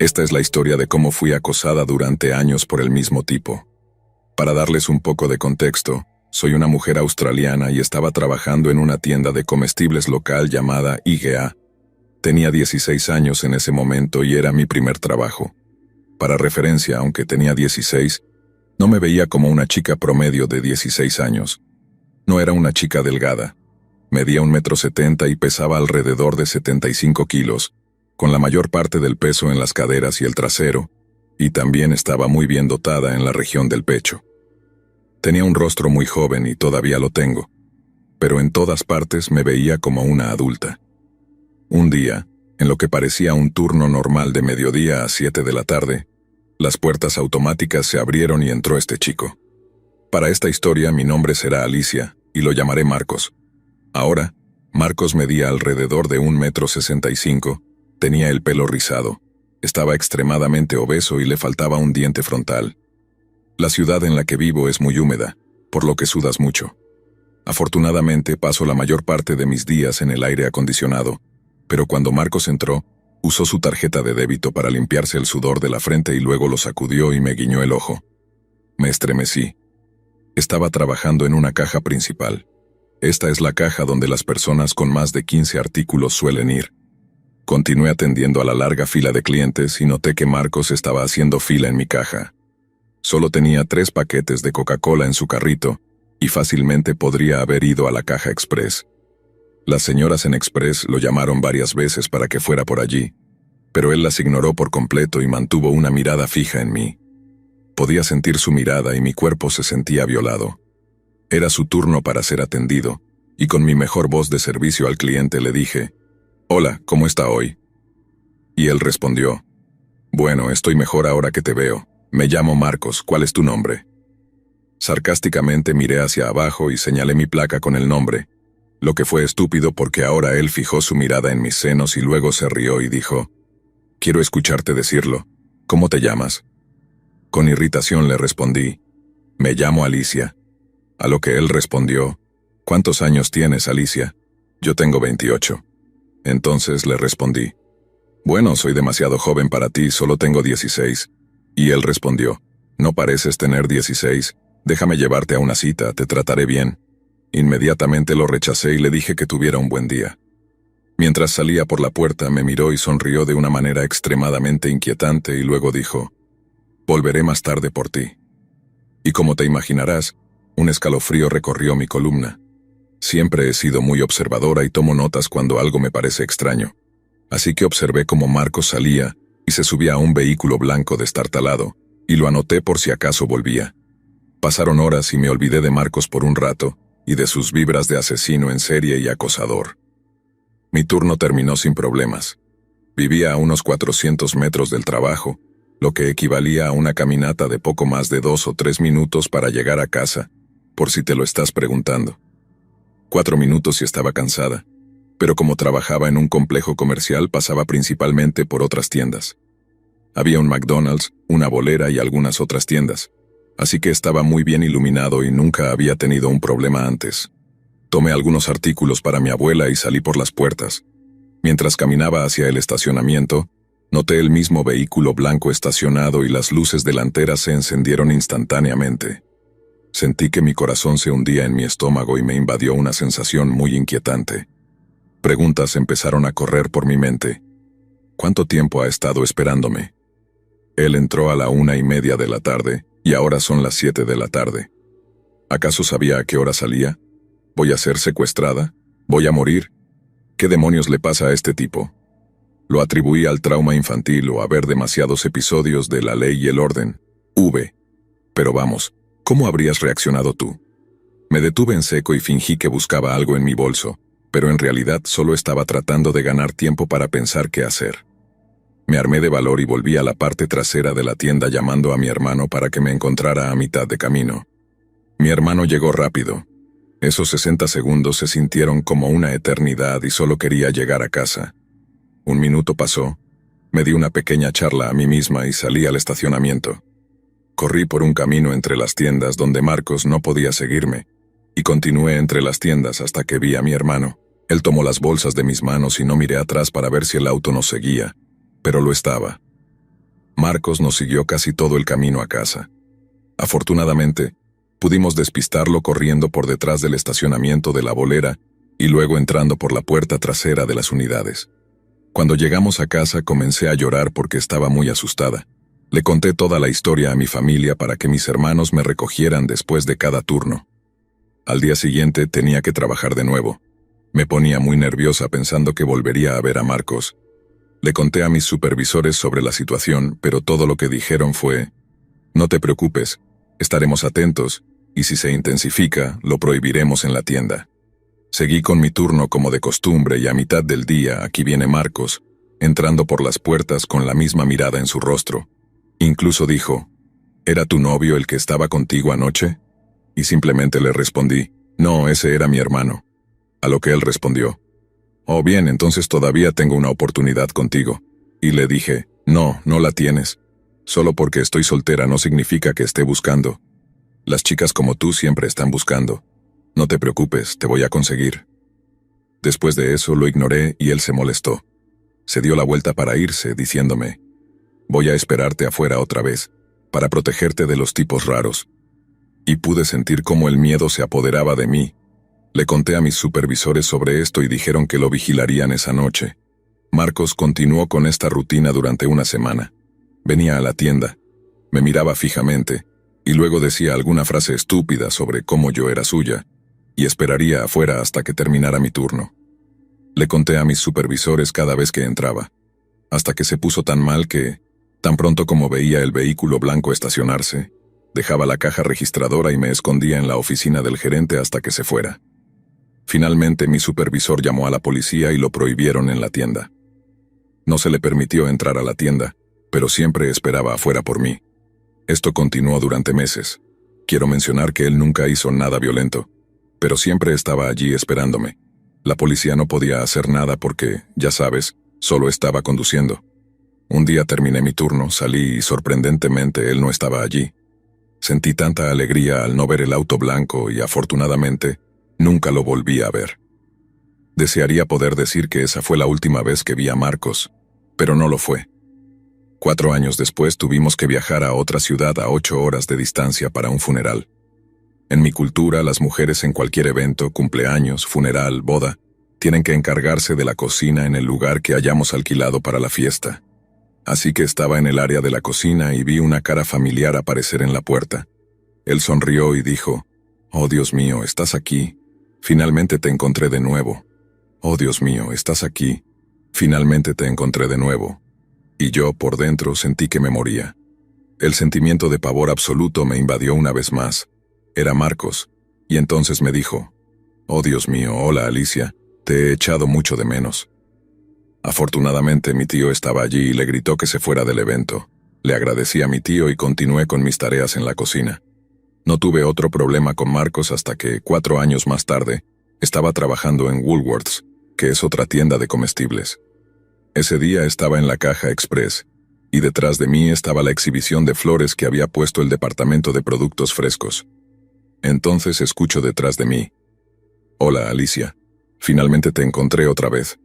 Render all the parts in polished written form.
Esta es la historia de cómo fui acosada durante años por el mismo tipo. Para darles un poco de contexto, soy una mujer australiana y estaba trabajando en una tienda de comestibles local llamada IGA. Tenía 16 años en ese momento y era mi primer trabajo. Para referencia, aunque tenía 16, no me veía como una chica promedio de 16 años. No era una chica delgada. Medía 1,70 m y pesaba alrededor de 75 kilos, con la mayor parte del peso en las caderas y el trasero, y también estaba muy bien dotada en la región del pecho. Tenía un rostro muy joven y todavía lo tengo, pero en todas partes me veía como una adulta. Un día, en lo que parecía un turno normal de mediodía a 7 de la tarde, las puertas automáticas se abrieron y entró este chico. Para esta historia mi nombre será Alicia, y lo llamaré Marcos. Ahora, Marcos medía alrededor de 1,65 m, tenía el pelo rizado, estaba extremadamente obeso y le faltaba un diente frontal. La ciudad en la que vivo es muy húmeda, por lo que sudas mucho. Afortunadamente paso la mayor parte de mis días en el aire acondicionado, pero cuando Marcos entró, usó su tarjeta de débito para limpiarse el sudor de la frente y luego lo sacudió y me guiñó el ojo. Me estremecí. Estaba trabajando en una caja principal. Esta es la caja donde las personas con más de 15 artículos suelen ir. Continué atendiendo a la larga fila de clientes y noté que Marcos estaba haciendo fila en mi caja. Solo tenía 3 paquetes de Coca-Cola en su carrito y fácilmente podría haber ido a la caja express. Las señoras en express lo llamaron varias veces para que fuera por allí, pero él las ignoró por completo y mantuvo una mirada fija en mí. Podía sentir su mirada y mi cuerpo se sentía violado. Era su turno para ser atendido, y con mi mejor voz de servicio al cliente le dije: «Hola, ¿cómo está hoy?». Y él respondió: «Bueno, estoy mejor ahora que te veo. Me llamo Marcos, ¿cuál es tu nombre?». Sarcásticamente miré hacia abajo y señalé mi placa con el nombre, lo que fue estúpido porque ahora él fijó su mirada en mis senos y luego se rió y dijo: «Quiero escucharte decirlo. ¿Cómo te llamas?». Con irritación le respondí: «Me llamo Alicia». A lo que él respondió: «¿Cuántos años tienes, Alicia?». «Yo tengo 28». Entonces le respondí: «Bueno, soy demasiado joven para ti, solo tengo 16». Y él respondió: «No pareces tener 16, déjame llevarte a una cita, te trataré bien». Inmediatamente lo rechacé y le dije que tuviera un buen día. Mientras salía por la puerta me miró y sonrió de una manera extremadamente inquietante y luego dijo: «Volveré más tarde por ti». Y como te imaginarás, un escalofrío recorrió mi columna. Siempre he sido muy observadora y tomo notas cuando algo me parece extraño. Así que observé cómo Marcos salía y se subía a un vehículo blanco destartalado, y lo anoté por si acaso volvía. Pasaron horas y me olvidé de Marcos por un rato, y de sus vibras de asesino en serie y acosador. Mi turno terminó sin problemas. Vivía a unos 400 metros del trabajo, lo que equivalía a una caminata de poco más de 2 o 3 minutos para llegar a casa, por si te lo estás preguntando. 4 minutos y estaba cansada, pero como trabajaba en un complejo comercial pasaba principalmente por otras tiendas. Había un McDonald's, una bolera y algunas otras tiendas, así que estaba muy bien iluminado y nunca había tenido un problema antes. Tomé algunos artículos para mi abuela y salí por las puertas. Mientras caminaba hacia el estacionamiento, noté el mismo vehículo blanco estacionado y las luces delanteras se encendieron instantáneamente. Sentí que mi corazón se hundía en mi estómago y me invadió una sensación muy inquietante. Preguntas empezaron a correr por mi mente. ¿Cuánto tiempo ha estado esperándome? Él entró a la 1:30 de la tarde y ahora son las 7 de la tarde. ¿Acaso sabía a qué hora salía? ¿Voy a ser secuestrada? ¿Voy a morir? ¿Qué demonios le pasa a este tipo? Lo atribuí al trauma infantil o a ver demasiados episodios de La Ley y el Orden. Pero vamos, ¿cómo habrías reaccionado tú? Me detuve en seco y fingí que buscaba algo en mi bolso, pero en realidad solo estaba tratando de ganar tiempo para pensar qué hacer. Me armé de valor y volví a la parte trasera de la tienda llamando a mi hermano para que me encontrara a mitad de camino. Mi hermano llegó rápido. Esos 60 segundos se sintieron como una eternidad y solo quería llegar a casa. 1 minuto pasó, me di una pequeña charla a mí misma y salí al estacionamiento. Corrí por un camino entre las tiendas donde Marcos no podía seguirme, y continué entre las tiendas hasta que vi a mi hermano. Él tomó las bolsas de mis manos y no miré atrás para ver si el auto nos seguía, pero lo estaba. Marcos nos siguió casi todo el camino a casa. Afortunadamente, pudimos despistarlo corriendo por detrás del estacionamiento de la bolera y luego entrando por la puerta trasera de las unidades. Cuando llegamos a casa comencé a llorar porque estaba muy asustada. Le conté toda la historia a mi familia para que mis hermanos me recogieran después de cada turno. Al día siguiente tenía que trabajar de nuevo. Me ponía muy nerviosa pensando que volvería a ver a Marcos. Le conté a mis supervisores sobre la situación, pero todo lo que dijeron fue: «No te preocupes, estaremos atentos, y si se intensifica, lo prohibiremos en la tienda». Seguí con mi turno como de costumbre y a mitad del día aquí viene Marcos, entrando por las puertas con la misma mirada en su rostro. Incluso dijo: «¿Era tu novio el que estaba contigo anoche?». Y simplemente le respondí: «No, ese era mi hermano». A lo que él respondió: «Oh bien, entonces todavía tengo una oportunidad contigo». Y le dije: «No, no la tienes. Solo porque estoy soltera no significa que esté buscando. Las chicas como tú siempre están buscando. No te preocupes, te voy a conseguir». Después de eso lo ignoré y él se molestó. Se dio la vuelta para irse, diciéndome: «Voy a esperarte afuera otra vez, para protegerte de los tipos raros». Y pude sentir cómo el miedo se apoderaba de mí. Le conté a mis supervisores sobre esto y dijeron que lo vigilarían esa noche. Marcos continuó con esta rutina durante una semana. Venía a la tienda, me miraba fijamente, y luego decía alguna frase estúpida sobre cómo yo era suya, y esperaría afuera hasta que terminara mi turno. Le conté a mis supervisores cada vez que entraba, hasta que se puso tan mal que, tan pronto como veía el vehículo blanco estacionarse, dejaba la caja registradora y me escondía en la oficina del gerente hasta que se fuera. Finalmente mi supervisor llamó a la policía y lo prohibieron en la tienda. No se le permitió entrar a la tienda, pero siempre esperaba afuera por mí. Esto continuó durante meses. Quiero mencionar que él nunca hizo nada violento, pero siempre estaba allí esperándome. La policía no podía hacer nada porque, ya sabes, solo estaba conduciendo. Un día terminé mi turno, salí y sorprendentemente él no estaba allí. Sentí tanta alegría al no ver el auto blanco y afortunadamente nunca lo volví a ver. Desearía poder decir que esa fue la última vez que vi a Marcos, pero no lo fue. 4 años después tuvimos que viajar a otra ciudad a 8 horas de distancia para un funeral. En mi cultura, las mujeres en cualquier evento, cumpleaños, funeral, boda, tienen que encargarse de la cocina en el lugar que hayamos alquilado para la fiesta. Así que estaba en el área de la cocina y vi una cara familiar aparecer en la puerta. Él sonrió y dijo: «Oh Dios mío, ¿estás aquí? Finalmente te encontré de nuevo. Oh Dios mío, ¿estás aquí? Finalmente te encontré de nuevo». Y yo, por dentro, sentí que me moría. El sentimiento de pavor absoluto me invadió una vez más. Era Marcos, y entonces me dijo: «Oh Dios mío, hola Alicia, te he echado mucho de menos». Afortunadamente mi tío estaba allí y le gritó que se fuera del evento. Le agradecí a mi tío y continué con mis tareas en la cocina. No tuve otro problema con Marcos hasta que, 4 años más tarde, estaba trabajando en Woolworths, que es otra tienda de comestibles. Ese día estaba en la caja express, y detrás de mí estaba la exhibición de flores que había puesto el departamento de productos frescos. Entonces escucho detrás de mí: «Hola, Alicia, finalmente te encontré otra vez».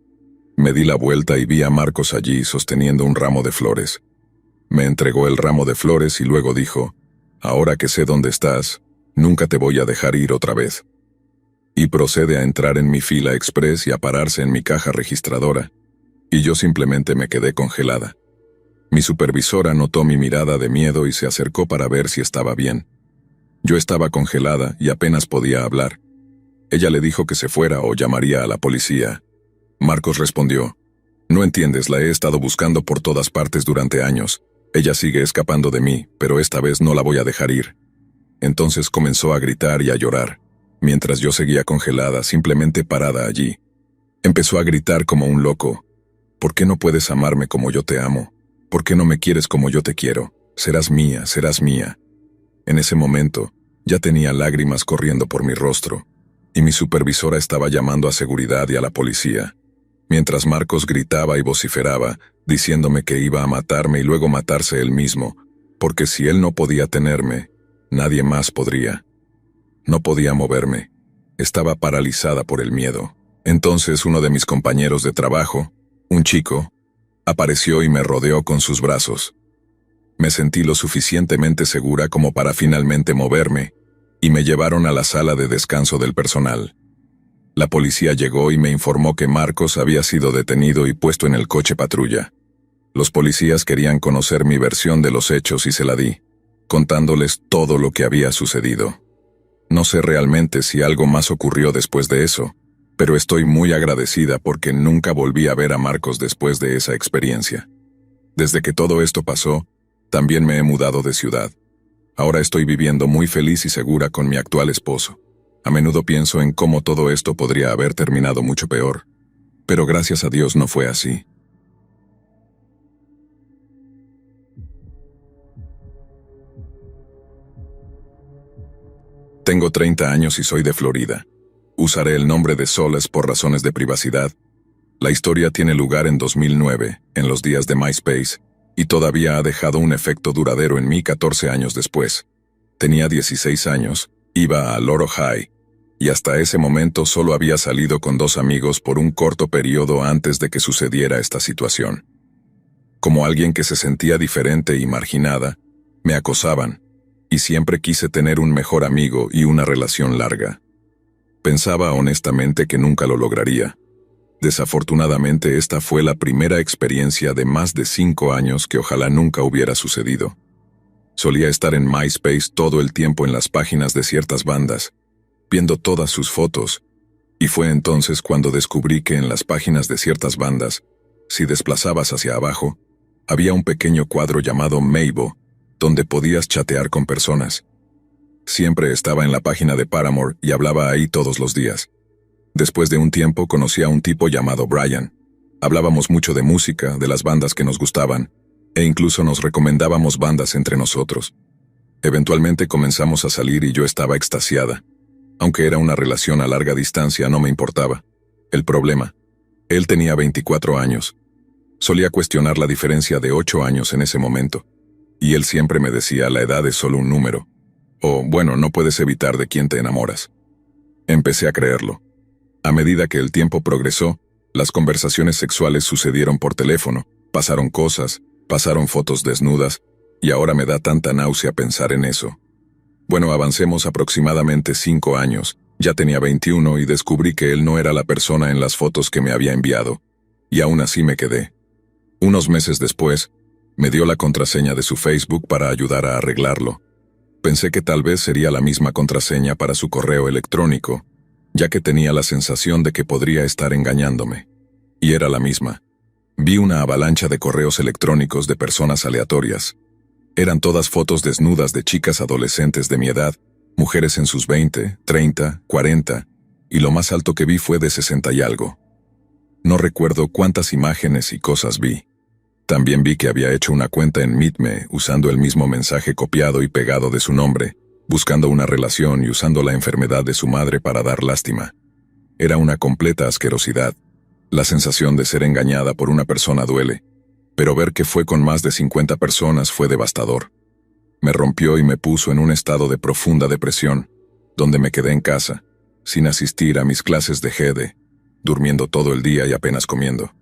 Me di la vuelta y vi a Marcos allí sosteniendo un ramo de flores. Me entregó el ramo de flores y luego dijo: «Ahora que sé dónde estás, nunca te voy a dejar ir otra vez». Y procede a entrar en mi fila express y a pararse en mi caja registradora, y yo simplemente me quedé congelada. Mi supervisora notó mi mirada de miedo y se acercó para ver si estaba bien. Yo estaba congelada y apenas podía hablar. Ella le dijo que se fuera o llamaría a la policía. Marcos respondió: «No entiendes, la he estado buscando por todas partes durante años. Ella sigue escapando de mí, pero esta vez no la voy a dejar ir». Entonces comenzó a gritar y a llorar, mientras yo seguía congelada, simplemente parada allí. Empezó a gritar como un loco: «¿Por qué no puedes amarme como yo te amo? ¿Por qué no me quieres como yo te quiero? Serás mía, serás mía». En ese momento, ya tenía lágrimas corriendo por mi rostro, y mi supervisora estaba llamando a seguridad y a la policía, mientras Marcos gritaba y vociferaba, diciéndome que iba a matarme y luego matarse él mismo, porque si él no podía tenerme, nadie más podría. No podía moverme. Estaba paralizada por el miedo. Entonces uno de mis compañeros de trabajo, un chico, apareció y me rodeó con sus brazos. Me sentí lo suficientemente segura como para finalmente moverme, y me llevaron a la sala de descanso del personal. La policía llegó y me informó que Marcos había sido detenido y puesto en el coche patrulla. Los policías querían conocer mi versión de los hechos y se la di, contándoles todo lo que había sucedido. No sé realmente si algo más ocurrió después de eso, pero estoy muy agradecida porque nunca volví a ver a Marcos después de esa experiencia. Desde que todo esto pasó, también me he mudado de ciudad. Ahora estoy viviendo muy feliz y segura con mi actual esposo. A menudo pienso en cómo todo esto podría haber terminado mucho peor, pero gracias a Dios no fue así. Tengo 30 años y soy de Florida. Usaré el nombre de Soles por razones de privacidad. La historia tiene lugar en 2009, en los días de MySpace, y todavía ha dejado un efecto duradero en mí 14 años después. Tenía 16 años, iba a Loro High, y hasta ese momento solo había salido con 2 amigos por un corto periodo antes de que sucediera esta situación. Como alguien que se sentía diferente y marginada, me acosaban, y siempre quise tener un mejor amigo y una relación larga. Pensaba honestamente que nunca lo lograría. Desafortunadamente, esta fue la primera experiencia de más de 5 años que ojalá nunca hubiera sucedido. Solía estar en MySpace todo el tiempo en las páginas de ciertas bandas, viendo todas sus fotos, y fue entonces cuando descubrí que en las páginas de ciertas bandas, si desplazabas hacia abajo, había un pequeño cuadro llamado Meibo, donde podías chatear con personas. Siempre estaba en la página de Paramore y hablaba ahí todos los días. Después de un tiempo conocí a un tipo llamado Brian. Hablábamos mucho de música, de las bandas que nos gustaban, e incluso nos recomendábamos bandas entre nosotros. Eventualmente comenzamos a salir y yo estaba extasiada. Aunque era una relación a larga distancia, no me importaba. El problema: él tenía 24 años. Solía cuestionar la diferencia de 8 años en ese momento. Y él siempre me decía, la edad es solo un número. O, bueno, no puedes evitar de quién te enamoras. Empecé a creerlo. A medida que el tiempo progresó, las conversaciones sexuales sucedieron por teléfono, pasaron cosas, pasaron fotos desnudas, y ahora me da tanta náusea pensar en eso. Bueno, avancemos aproximadamente 5 años, ya tenía 21 y descubrí que él no era la persona en las fotos que me había enviado, y aún así me quedé. Unos meses después, me dio la contraseña de su Facebook para ayudar a arreglarlo. Pensé que tal vez sería la misma contraseña para su correo electrónico, ya que tenía la sensación de que podría estar engañándome. Y era la misma. Vi una avalancha de correos electrónicos de personas aleatorias. Eran todas fotos desnudas de chicas adolescentes de mi edad, mujeres en sus 20, 30, 40, y lo más alto que vi fue de 60 y algo. No recuerdo cuántas imágenes y cosas vi. También vi que había hecho una cuenta en Meet.me usando el mismo mensaje copiado y pegado de su nombre, buscando una relación y usando la enfermedad de su madre para dar lástima. Era una completa asquerosidad. La sensación de ser engañada por una persona duele, pero ver que fue con más de 50 personas fue devastador. Me rompió y me puso en un estado de profunda depresión, donde me quedé en casa, sin asistir a mis clases de GED, durmiendo todo el día y apenas comiendo.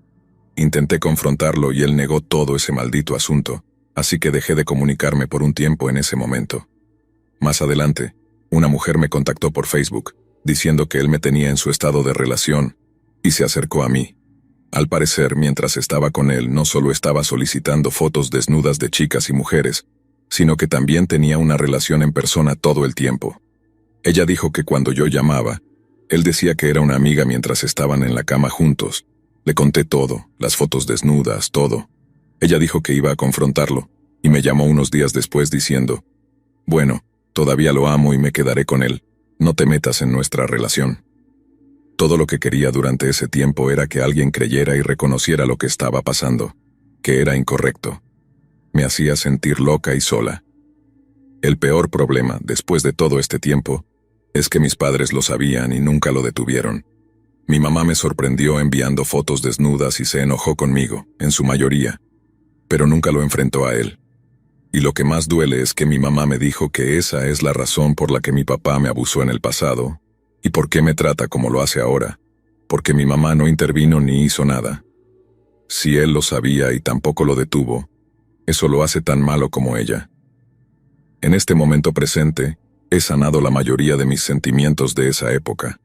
Intenté confrontarlo y él negó todo ese maldito asunto, así que dejé de comunicarme por un tiempo en ese momento. Más adelante, una mujer me contactó por Facebook, diciendo que él me tenía en su estado de relación, y se acercó a mí. Al parecer, mientras estaba con él, no solo estaba solicitando fotos desnudas de chicas y mujeres, sino que también tenía una relación en persona todo el tiempo. Ella dijo que cuando yo llamaba, él decía que era una amiga mientras estaban en la cama juntos. Le conté todo, las fotos desnudas, todo. Ella dijo que iba a confrontarlo, y me llamó unos días después diciendo, bueno, todavía lo amo y me quedaré con él, no te metas en nuestra relación. Todo lo que quería durante ese tiempo era que alguien creyera y reconociera lo que estaba pasando, que era incorrecto. Me hacía sentir loca y sola. El peor problema, después de todo este tiempo, es que mis padres lo sabían y nunca lo detuvieron. Mi mamá me sorprendió enviando fotos desnudas y se enojó conmigo, en su mayoría, pero nunca lo enfrentó a él. Y lo que más duele es que mi mamá me dijo que esa es la razón por la que mi papá me abusó en el pasado, y por qué me trata como lo hace ahora, porque mi mamá no intervino ni hizo nada. Si él lo sabía y tampoco lo detuvo, Eso lo hace tan malo como ella. En este momento presente, he sanado la mayoría de mis sentimientos de esa época.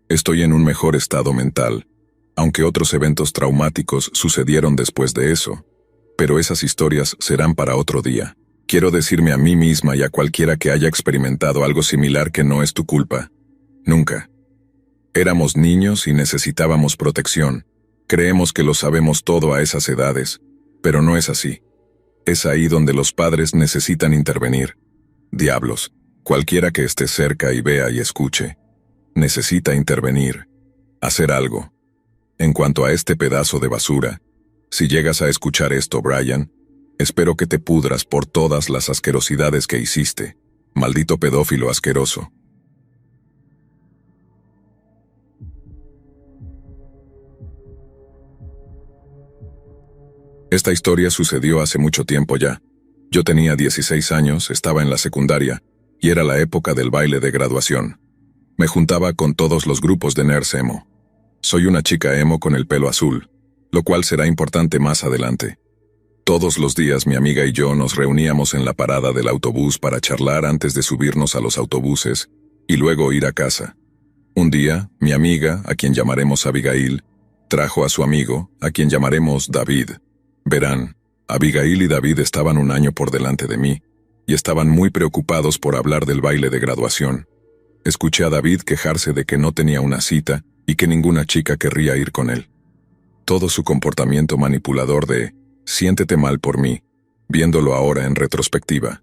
Estoy en un mejor estado mental, aunque otros eventos traumáticos sucedieron después de eso. Pero esas historias serán para otro día. Quiero decirme a mí misma y a cualquiera que haya experimentado algo similar que no es tu culpa. Nunca. Éramos niños y necesitábamos protección. Creemos que lo sabemos todo a esas edades, pero no es así. Es ahí donde los padres necesitan intervenir. Diablos, cualquiera que esté cerca y vea y escuche, necesita intervenir, hacer algo. En cuanto a este pedazo de basura, si llegas a escuchar esto, Brian, espero que te pudras por todas las asquerosidades que hiciste, maldito pedófilo asqueroso. Esta historia sucedió hace mucho tiempo ya. Yo tenía 16 años, estaba en la secundaria, y era la época del baile de graduación. Me juntaba con todos los grupos de nerds emo. Soy una chica emo con el pelo azul, lo cual será importante más adelante. Todos los días mi amiga y yo nos reuníamos en la parada del autobús para charlar antes de subirnos a los autobuses y luego ir a casa. Un día, mi amiga, a quien llamaremos Abigail, trajo a su amigo, a quien llamaremos David. Verán, Abigail y David estaban un año por delante de mí, y estaban muy preocupados por hablar del baile de graduación. Escuché a David quejarse de que no tenía una cita y que ninguna chica querría ir con él. Todo su comportamiento manipulador de «siéntete mal por mí», viéndolo ahora en retrospectiva.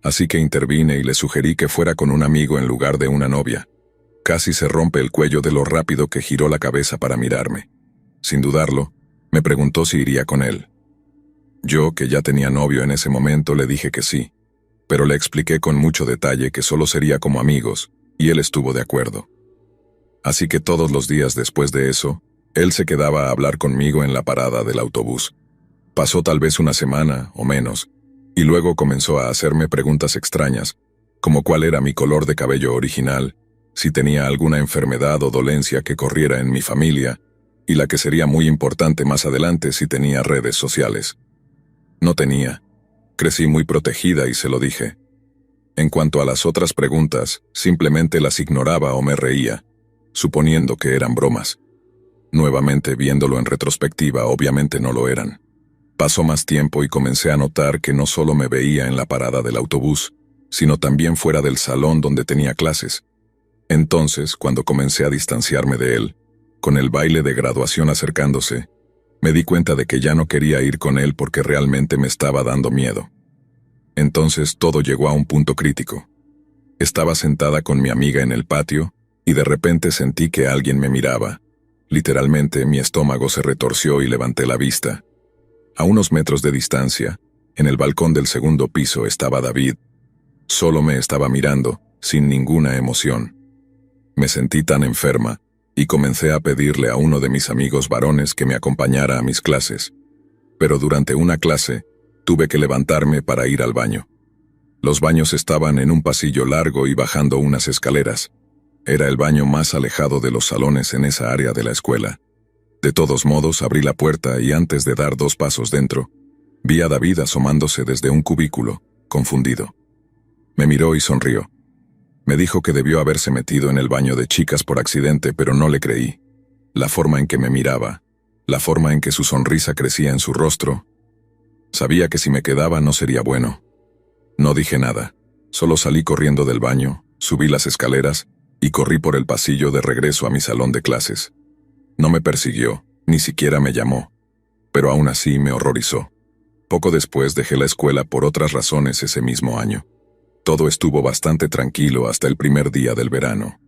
Así que intervine y le sugerí que fuera con un amigo en lugar de una novia. Casi se rompe el cuello de lo rápido que giró la cabeza para mirarme. Sin dudarlo, me preguntó si iría con él. Yo, que ya tenía novio en ese momento, le dije que sí, pero le expliqué con mucho detalle que solo sería como amigos, y él estuvo de acuerdo. Así que todos los días después de eso, él se quedaba a hablar conmigo en la parada del autobús. Pasó tal vez una semana o menos, y luego comenzó a hacerme preguntas extrañas, como cuál era mi color de cabello original, si tenía alguna enfermedad o dolencia que corriera en mi familia, y la que sería muy importante más adelante si tenía redes sociales. No tenía. Crecí muy protegida y se lo dije. En cuanto a las otras preguntas, simplemente las ignoraba o me reía, suponiendo que eran bromas. Nuevamente, viéndolo en retrospectiva, obviamente no lo eran. Pasó más tiempo y comencé a notar que no solo me veía en la parada del autobús, sino también fuera del salón donde tenía clases. Entonces, cuando comencé a distanciarme de él, con el baile de graduación acercándose, me di cuenta de que ya no quería ir con él porque realmente me estaba dando miedo. Entonces todo llegó a un punto crítico. Estaba sentada con mi amiga en el patio, y de repente sentí que alguien me miraba. Literalmente mi estómago se retorció y levanté la vista. A unos metros de distancia, en el balcón del segundo piso estaba David. Solo me estaba mirando, sin ninguna emoción. Me sentí tan enferma, y comencé a pedirle a uno de mis amigos varones que me acompañara a mis clases. Pero durante una clase, tuve que levantarme para ir al baño. Los baños estaban en un pasillo largo y bajando unas escaleras. Era el baño más alejado de los salones en esa área de la escuela. De todos modos, abrí la puerta y antes de dar 2 pasos dentro, vi a David asomándose desde un cubículo, confundido. Me miró y sonrió. Me dijo que debió haberse metido en el baño de chicas por accidente, pero no le creí. La forma en que me miraba, la forma en que su sonrisa crecía en su rostro. Sabía que si me quedaba no sería bueno. No dije nada, solo salí corriendo del baño, subí las escaleras y corrí por el pasillo de regreso a mi salón de clases. No me persiguió, ni siquiera me llamó, pero aún así me horrorizó. Poco después dejé la escuela por otras razones ese mismo año. Todo estuvo bastante tranquilo hasta el primer día del verano.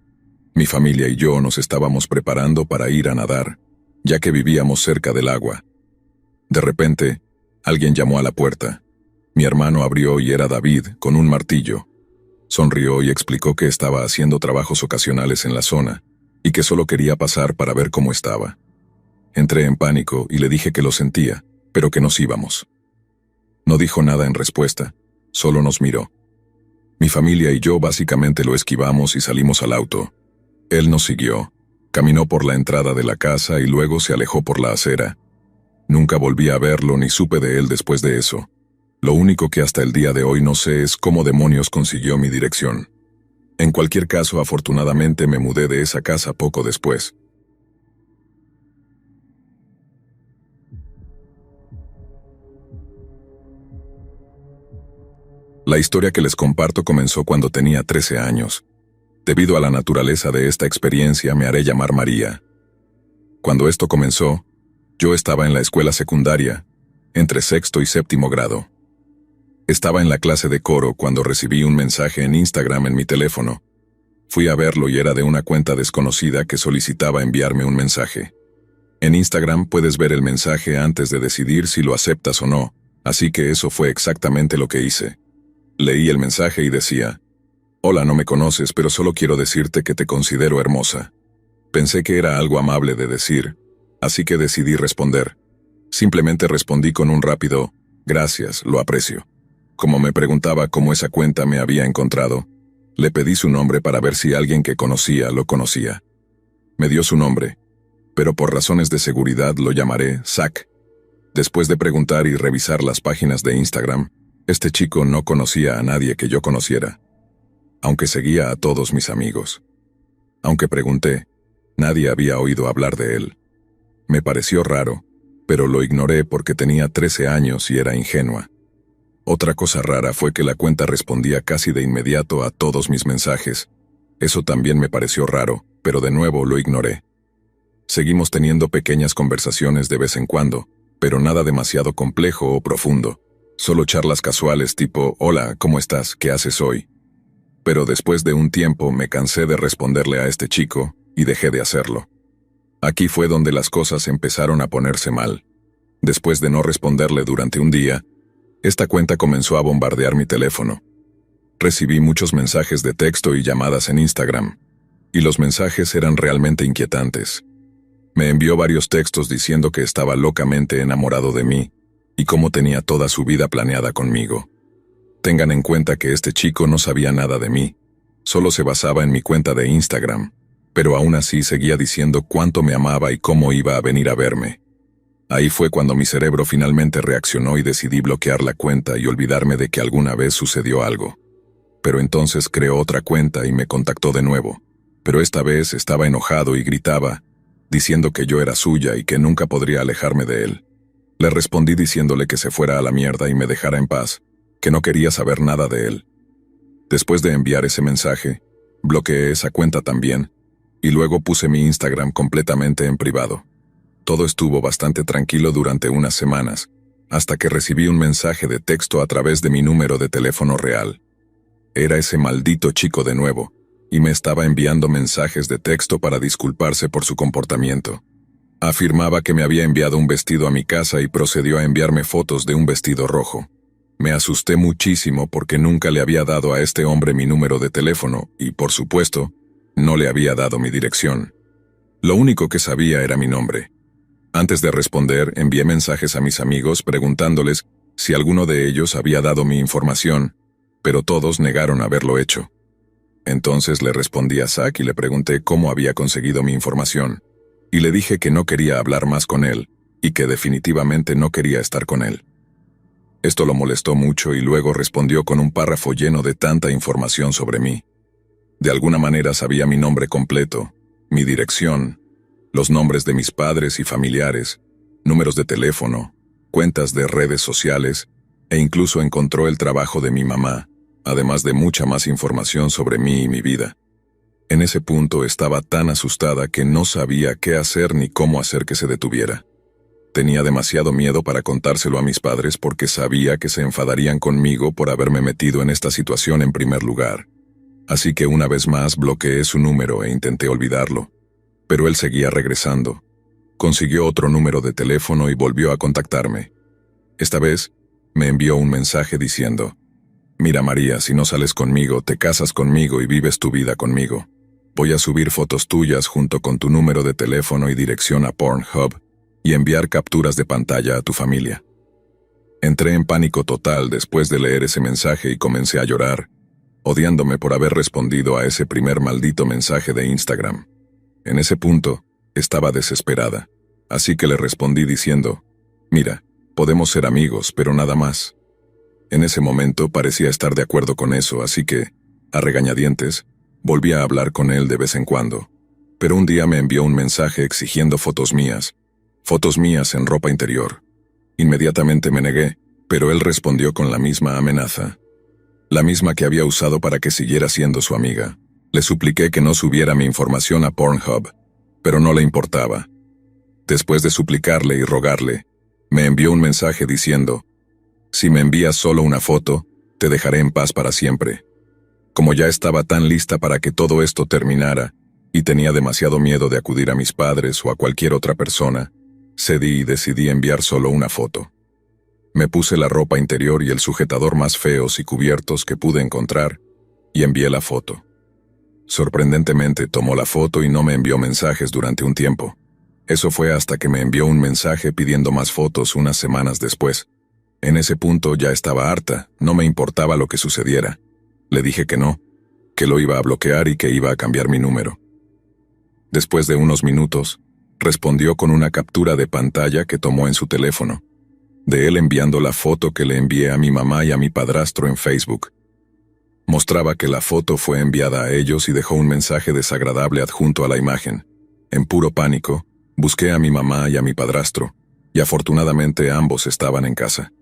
Mi familia y yo nos estábamos preparando para ir a nadar, ya que vivíamos cerca del agua. De repente, alguien llamó a la puerta. Mi hermano abrió y era David, con un martillo. Sonrió y explicó que estaba haciendo trabajos ocasionales en la zona, y que solo quería pasar para ver cómo estaba. Entré en pánico y le dije que lo sentía, pero que nos íbamos. No dijo nada en respuesta, solo nos miró. Mi familia y yo básicamente lo esquivamos y salimos al auto. Él nos siguió, caminó por la entrada de la casa y luego se alejó por la acera. Nunca volví a verlo ni supe de él después de eso. Lo único que hasta el día de hoy no sé es cómo demonios consiguió mi dirección. En cualquier caso, afortunadamente me mudé de esa casa poco después. La historia que les comparto comenzó cuando tenía 13 años. Debido a la naturaleza de esta experiencia, me haré llamar María. Cuando esto comenzó, yo estaba en la escuela secundaria, entre sexto y séptimo grado. Estaba en la clase de coro cuando recibí un mensaje en Instagram en mi teléfono. Fui a verlo y era de una cuenta desconocida que solicitaba enviarme un mensaje. En Instagram puedes ver el mensaje antes de decidir si lo aceptas o no, así que eso fue exactamente lo que hice. Leí el mensaje y decía: «Hola, no me conoces, pero solo quiero decirte que te considero hermosa». Pensé que era algo amable de decir, así que decidí responder. Simplemente respondí con un rápido «Gracias, lo aprecio». Como me preguntaba cómo esa cuenta me había encontrado, le pedí su nombre para ver si alguien que conocía lo conocía. Me dio su nombre, pero por razones de seguridad lo llamaré Zach. Después de preguntar y revisar las páginas de Instagram, este chico no conocía a nadie que yo conociera, aunque seguía a todos mis amigos. Aunque pregunté, nadie había oído hablar de él. Me pareció raro, pero lo ignoré porque tenía 13 años y era ingenua. Otra cosa rara fue que la cuenta respondía casi de inmediato a todos mis mensajes. Eso también me pareció raro, pero de nuevo lo ignoré. Seguimos teniendo pequeñas conversaciones de vez en cuando, pero nada demasiado complejo o profundo. Solo charlas casuales tipo «Hola, ¿cómo estás? ¿Qué haces hoy?». Pero después de un tiempo me cansé de responderle a este chico y dejé de hacerlo. Aquí fue donde las cosas empezaron a ponerse mal. Después de no responderle durante un día, esta cuenta comenzó a bombardear mi teléfono. Recibí muchos mensajes de texto y llamadas en Instagram, y los mensajes eran realmente inquietantes. Me envió varios textos diciendo que estaba locamente enamorado de mí, y cómo tenía toda su vida planeada conmigo. Tengan en cuenta que este chico no sabía nada de mí, solo se basaba en mi cuenta de Instagram, pero aún así seguía diciendo cuánto me amaba y cómo iba a venir a verme. Ahí fue cuando mi cerebro finalmente reaccionó y decidí bloquear la cuenta y olvidarme de que alguna vez sucedió algo. Pero entonces creó otra cuenta y me contactó de nuevo, pero esta vez estaba enojado y gritaba, diciendo que yo era suya y que nunca podría alejarme de él. Le respondí diciéndole que se fuera a la mierda y me dejara en paz, que no quería saber nada de él. Después de enviar ese mensaje, bloqueé esa cuenta también, y luego puse mi Instagram completamente en privado. Todo estuvo bastante tranquilo durante unas semanas, hasta que recibí un mensaje de texto a través de mi número de teléfono real. Era ese maldito chico de nuevo, y me estaba enviando mensajes de texto para disculparse por su comportamiento. Afirmaba que me había enviado un vestido a mi casa y procedió a enviarme fotos de un vestido rojo. Me asusté muchísimo porque nunca le había dado a este hombre mi número de teléfono y, por supuesto, no le había dado mi dirección. Lo único que sabía era mi nombre. Antes de responder, envié mensajes a mis amigos preguntándoles si alguno de ellos había dado mi información, pero todos negaron haberlo hecho. Entonces le respondí a Zach y le pregunté cómo había conseguido mi información, y le dije que no quería hablar más con él, y que definitivamente no quería estar con él. Esto lo molestó mucho y luego respondió con un párrafo lleno de tanta información sobre mí. De alguna manera sabía mi nombre completo, mi dirección, los nombres de mis padres y familiares, números de teléfono, cuentas de redes sociales, e incluso encontró el trabajo de mi mamá, además de mucha más información sobre mí y mi vida. En ese punto estaba tan asustada que no sabía qué hacer ni cómo hacer que se detuviera. Tenía demasiado miedo para contárselo a mis padres porque sabía que se enfadarían conmigo por haberme metido en esta situación en primer lugar. Así que una vez más bloqueé su número e intenté olvidarlo. Pero él seguía regresando. Consiguió otro número de teléfono y volvió a contactarme. Esta vez, me envió un mensaje diciendo: «Mira María, si no sales conmigo, te casas conmigo y vives tu vida conmigo. Voy a subir fotos tuyas junto con tu número de teléfono y dirección a Pornhub y enviar capturas de pantalla a tu familia». Entré en pánico total después de leer ese mensaje y comencé a llorar, odiándome por haber respondido a ese primer maldito mensaje de Instagram. En ese punto, estaba desesperada, así que le respondí diciendo: «Mira, podemos ser amigos, pero nada más». En ese momento parecía estar de acuerdo con eso, así que, a regañadientes, volví a hablar con él de vez en cuando. Pero un día me envió un mensaje exigiendo fotos mías en ropa interior. Inmediatamente me negué, pero él respondió con la misma amenaza. La misma que había usado para que siguiera siendo su amiga. Le supliqué que no subiera mi información a Pornhub, pero no le importaba. Después de suplicarle y rogarle, me envió un mensaje diciendo: si me envías solo una foto, te dejaré en paz para siempre. Como ya estaba tan lista para que todo esto terminara, y tenía demasiado miedo de acudir a mis padres o a cualquier otra persona, cedí y decidí enviar solo una foto. Me puse la ropa interior y el sujetador más feos y cubiertos que pude encontrar, y envié la foto. Sorprendentemente tomó la foto y no me envió mensajes durante un tiempo. Eso fue hasta que me envió un mensaje pidiendo más fotos unas semanas después. En ese punto ya estaba harta, no me importaba lo que sucediera. Le dije que no, que lo iba a bloquear y que iba a cambiar mi número. Después de unos minutos, respondió con una captura de pantalla que tomó en su teléfono, de él enviando la foto que le envié a mi mamá y a mi padrastro en Facebook. Mostraba que la foto fue enviada a ellos y dejó un mensaje desagradable adjunto a la imagen. En puro pánico, busqué a mi mamá y a mi padrastro, y afortunadamente ambos estaban en casa.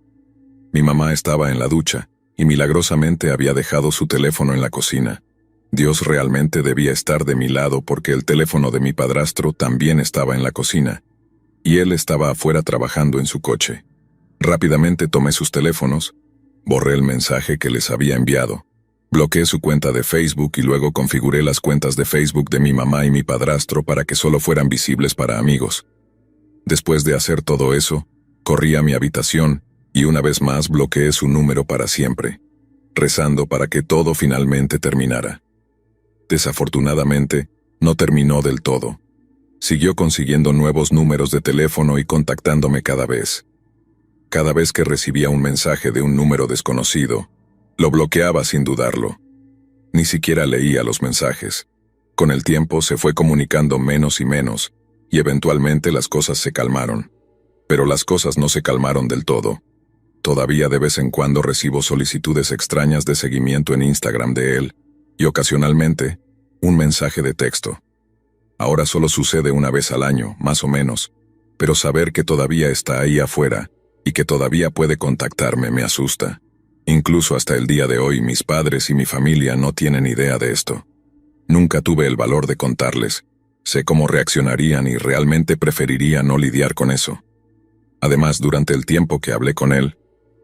Mi mamá estaba en la ducha, y milagrosamente había dejado su teléfono en la cocina. Dios realmente debía estar de mi lado porque el teléfono de mi padrastro también estaba en la cocina, y él estaba afuera trabajando en su coche. Rápidamente tomé sus teléfonos, borré el mensaje que les había enviado, bloqueé su cuenta de Facebook y luego configuré las cuentas de Facebook de mi mamá y mi padrastro para que solo fueran visibles para amigos. Después de hacer todo eso, corrí a mi habitación y una vez más bloqueé su número para siempre, rezando para que todo finalmente terminara. Desafortunadamente, no terminó del todo. Siguió consiguiendo nuevos números de teléfono y contactándome cada vez. Cada vez que recibía un mensaje de un número desconocido, lo bloqueaba sin dudarlo. Ni siquiera leía los mensajes. Con el tiempo se fue comunicando menos y menos, y eventualmente las cosas se calmaron. Pero las cosas no se calmaron del todo. Todavía de vez en cuando recibo solicitudes extrañas de seguimiento en Instagram de él, y ocasionalmente, un mensaje de texto. Ahora solo sucede una vez al año, más o menos, pero saber que todavía está ahí afuera, y que todavía puede contactarme me asusta. Incluso hasta el día de hoy mis padres y mi familia no tienen idea de esto. Nunca tuve el valor de contarles. Sé cómo reaccionarían y realmente preferiría no lidiar con eso. Además, durante el tiempo que hablé con él,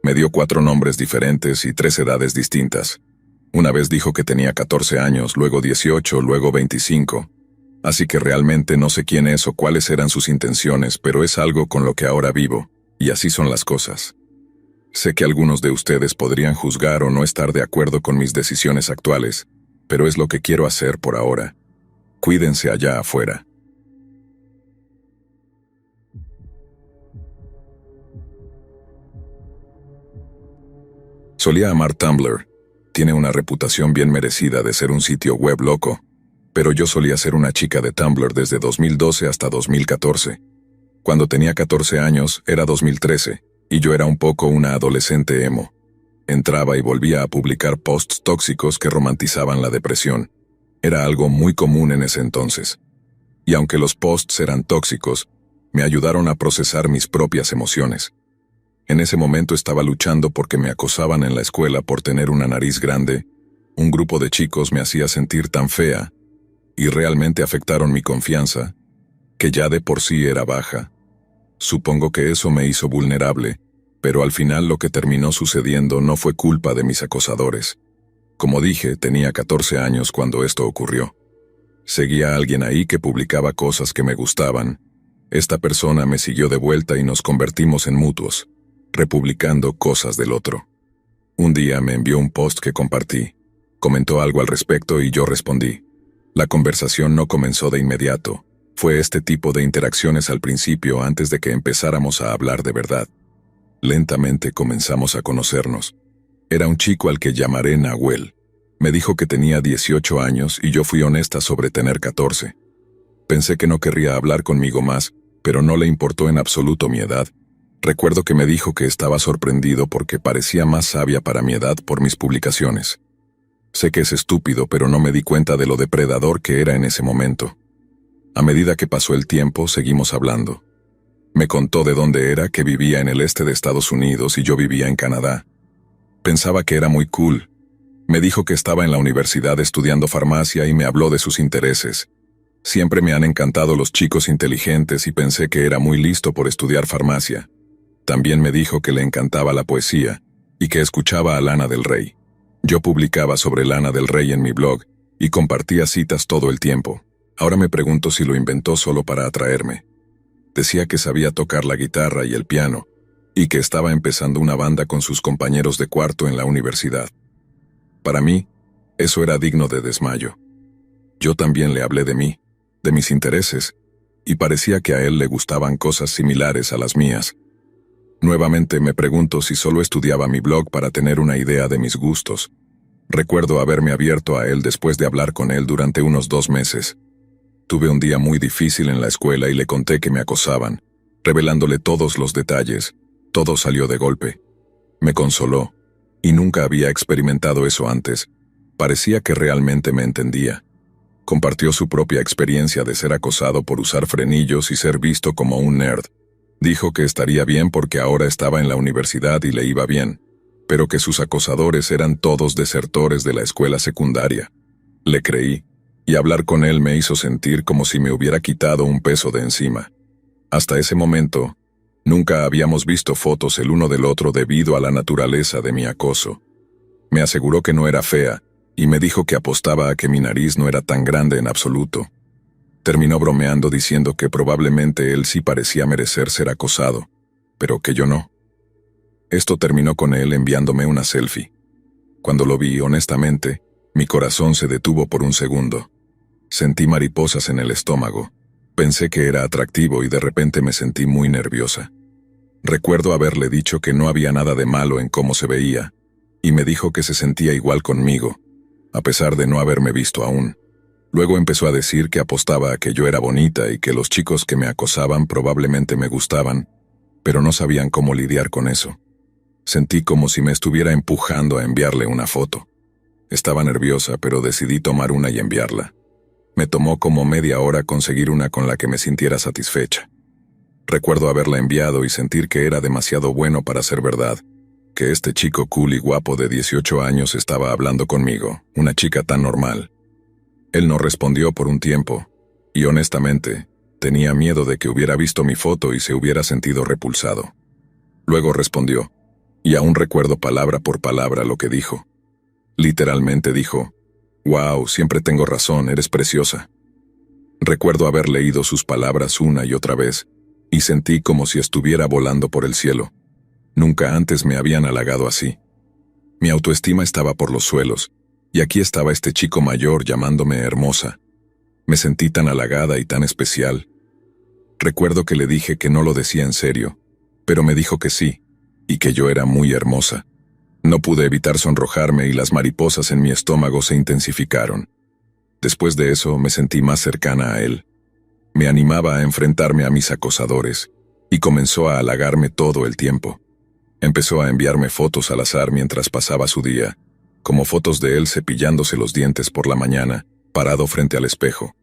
me dio 4 nombres diferentes y 3 edades distintas. Una vez dijo que tenía 14 años, luego 18, luego 25. Así que realmente no sé quién es o cuáles eran sus intenciones, pero es algo con lo que ahora vivo, y así son las cosas. Sé que algunos de ustedes podrían juzgar o no estar de acuerdo con mis decisiones actuales, pero es lo que quiero hacer por ahora. Cuídense allá afuera. Solía amar Tumblr. Tiene una reputación bien merecida de ser un sitio web loco, pero yo solía ser una chica de Tumblr desde 2012 hasta 2014. Cuando tenía 14 años era 2013, y yo era un poco una adolescente emo. Entraba y volvía a publicar posts tóxicos que romantizaban la depresión. Era algo muy común en ese entonces. Y aunque los posts eran tóxicos, me ayudaron a procesar mis propias emociones. En ese momento estaba luchando porque me acosaban en la escuela por tener una nariz grande, un grupo de chicos me hacía sentir tan fea, y realmente afectaron mi confianza, que ya de por sí era baja. Supongo que eso me hizo vulnerable, pero al final lo que terminó sucediendo no fue culpa de mis acosadores. Como dije, tenía 14 años cuando esto ocurrió. Seguía a alguien ahí que publicaba cosas que me gustaban. Esta persona me siguió de vuelta y nos convertimos en mutuos, republicando cosas del otro. Un día me envió un post que compartí. Comentó algo al respecto y yo respondí. La conversación no comenzó de inmediato. Fue este tipo de interacciones al principio antes de que empezáramos a hablar de verdad. Lentamente comenzamos a conocernos. Era un chico al que llamaré Nahuel. Me dijo que tenía 18 años y yo fui honesta sobre tener 14. Pensé que no querría hablar conmigo más, pero no le importó en absoluto mi edad, Recuerdo que me dijo que estaba sorprendido porque parecía más sabia para mi edad por mis publicaciones. Sé que es estúpido, pero no me di cuenta de lo depredador que era en ese momento. A medida que pasó el tiempo, seguimos hablando. Me contó de dónde era, que vivía en el este de Estados Unidos y yo vivía en Canadá. Pensaba que era muy cool. Me dijo que estaba en la universidad estudiando farmacia y me habló de sus intereses. Siempre me han encantado los chicos inteligentes y pensé que era muy listo por estudiar farmacia. También me dijo que le encantaba la poesía y que escuchaba a Lana del Rey. Yo publicaba sobre Lana del Rey en mi blog y compartía citas todo el tiempo. Ahora me pregunto si lo inventó solo para atraerme. Decía que sabía tocar la guitarra y el piano y que estaba empezando una banda con sus compañeros de cuarto en la universidad. Para mí, eso era digno de desmayo. Yo también le hablé de mí, de mis intereses, y parecía que a él le gustaban cosas similares a las mías. Nuevamente me pregunto si solo estudiaba mi blog para tener una idea de mis gustos. Recuerdo haberme abierto a él después de hablar con él durante unos 2 meses. Tuve un día muy difícil en la escuela y le conté que me acosaban, revelándole todos los detalles. Todo salió de golpe. Me consoló, y nunca había experimentado eso antes. Parecía que realmente me entendía. Compartió su propia experiencia de ser acosado por usar frenillos y ser visto como un nerd. Dijo que estaría bien porque ahora estaba en la universidad y le iba bien, pero que sus acosadores eran todos desertores de la escuela secundaria. Le creí, y hablar con él me hizo sentir como si me hubiera quitado un peso de encima. Hasta ese momento, nunca habíamos visto fotos el uno del otro debido a la naturaleza de mi acoso. Me aseguró que no era fea, y me dijo que apostaba a que mi nariz no era tan grande en absoluto. Terminó bromeando diciendo que probablemente él sí parecía merecer ser acosado, pero que yo no. Esto terminó con él enviándome una selfie. Cuando lo vi, honestamente, mi corazón se detuvo por un segundo. Sentí mariposas en el estómago. Pensé que era atractivo y de repente me sentí muy nerviosa. Recuerdo haberle dicho que no había nada de malo en cómo se veía, y me dijo que se sentía igual conmigo, a pesar de no haberme visto aún. Luego empezó a decir que apostaba a que yo era bonita y que los chicos que me acosaban probablemente me gustaban, pero no sabían cómo lidiar con eso. Sentí como si me estuviera empujando a enviarle una foto. Estaba nerviosa, pero decidí tomar una y enviarla. Me tomó como media hora conseguir una con la que me sintiera satisfecha. Recuerdo haberla enviado y sentir que era demasiado bueno para ser verdad, que este chico cool y guapo de 18 años estaba hablando conmigo, una chica tan normal. Él no respondió por un tiempo, y honestamente, tenía miedo de que hubiera visto mi foto y se hubiera sentido repulsado. Luego respondió, y aún recuerdo palabra por palabra lo que dijo. Literalmente dijo, «Wow, siempre tengo razón, eres preciosa». Recuerdo haber leído sus palabras una y otra vez, y sentí como si estuviera volando por el cielo. Nunca antes me habían halagado así. Mi autoestima estaba por los suelos, y aquí estaba este chico mayor llamándome hermosa. Me sentí tan halagada y tan especial. Recuerdo que le dije que no lo decía en serio, pero me dijo que sí, y que yo era muy hermosa. No pude evitar sonrojarme y las mariposas en mi estómago se intensificaron. Después de eso me sentí más cercana a él. Me animaba a enfrentarme a mis acosadores, y comenzó a halagarme todo el tiempo. Empezó a enviarme fotos al azar mientras pasaba su día, como fotos de él cepillándose los dientes por la mañana, parado frente al espejo.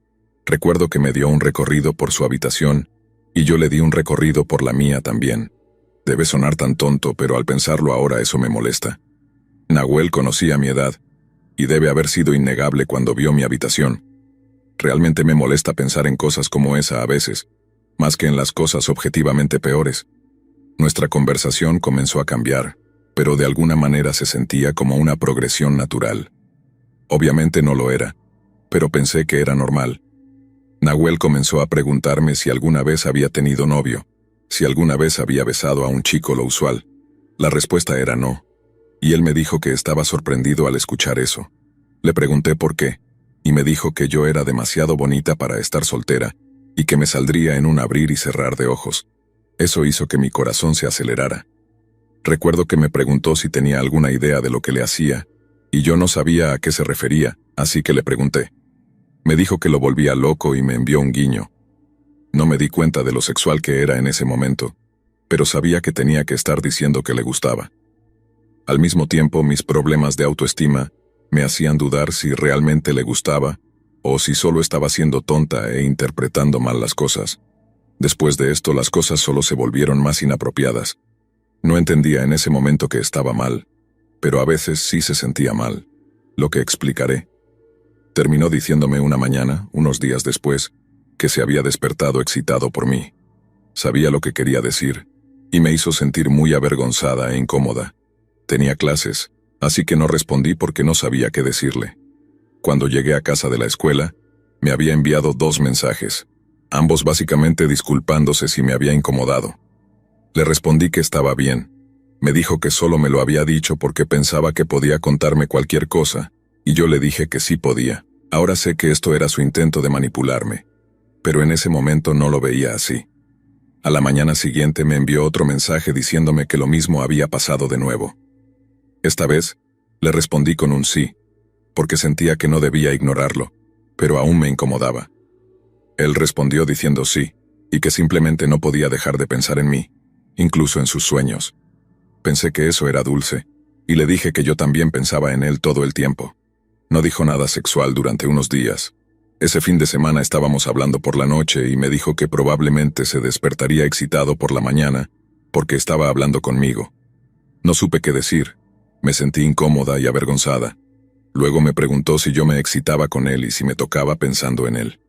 Recuerdo que me dio un recorrido por su habitación, y yo le di un recorrido por la mía también. Debe sonar tan tonto, pero al pensarlo ahora eso me molesta. Nahuel conocía mi edad, y debe haber sido innegable cuando vio mi habitación. Realmente me molesta pensar en cosas como esa a veces, más que en las cosas objetivamente peores. Nuestra conversación comenzó a cambiar, pero de alguna manera se sentía como una progresión natural. Obviamente no lo era, pero pensé que era normal. Nahuel comenzó a preguntarme si alguna vez había tenido novio, si alguna vez había besado a un chico lo usual. La respuesta era no, y él me dijo que estaba sorprendido al escuchar eso. Le pregunté por qué, y me dijo que yo era demasiado bonita para estar soltera, y que me saldría en un abrir y cerrar de ojos. Eso hizo que mi corazón se acelerara. Recuerdo que me preguntó si tenía alguna idea de lo que le hacía, y yo no sabía a qué se refería, así que le pregunté. Me dijo que lo volvía loco y me envió un guiño. No me di cuenta de lo sexual que era en ese momento. pero sabía que tenía que estar diciendo que le gustaba. Al mismo tiempo, mis problemas de autoestima me hacían dudar si realmente le gustaba o si solo estaba siendo tonta e interpretando mal las cosas. Después de esto, las cosas solo se volvieron más inapropiadas. No entendía en ese momento que estaba mal, pero a veces sí se sentía mal, lo que explicaré. Terminó diciéndome una mañana, unos días después, que se había despertado excitado por mí. Sabía lo que quería decir, y me hizo sentir muy avergonzada e incómoda. Tenía clases, así que no respondí porque no sabía qué decirle. Cuando llegué a casa de la escuela, me había enviado 2 mensajes, ambos básicamente disculpándose si me había incomodado. Le respondí que estaba bien. Me dijo que solo me lo había dicho porque pensaba que podía contarme cualquier cosa, y yo le dije que sí podía. Ahora sé que esto era su intento de manipularme, pero en ese momento no lo veía así. A la mañana siguiente me envió otro mensaje diciéndome que lo mismo había pasado de nuevo. Esta vez, le respondí con un sí, porque sentía que no debía ignorarlo, pero aún me incomodaba. Él respondió diciendo sí, y que simplemente no podía dejar de pensar en mí, incluso en sus sueños. Pensé que eso era dulce, y le dije que yo también pensaba en él todo el tiempo. No dijo nada sexual durante unos días. Ese fin de semana estábamos hablando por la noche y me dijo que probablemente se despertaría excitado por la mañana, porque estaba hablando conmigo. No supe qué decir. Me sentí incómoda y avergonzada. Luego me preguntó si yo me excitaba con él y si me tocaba pensando en él.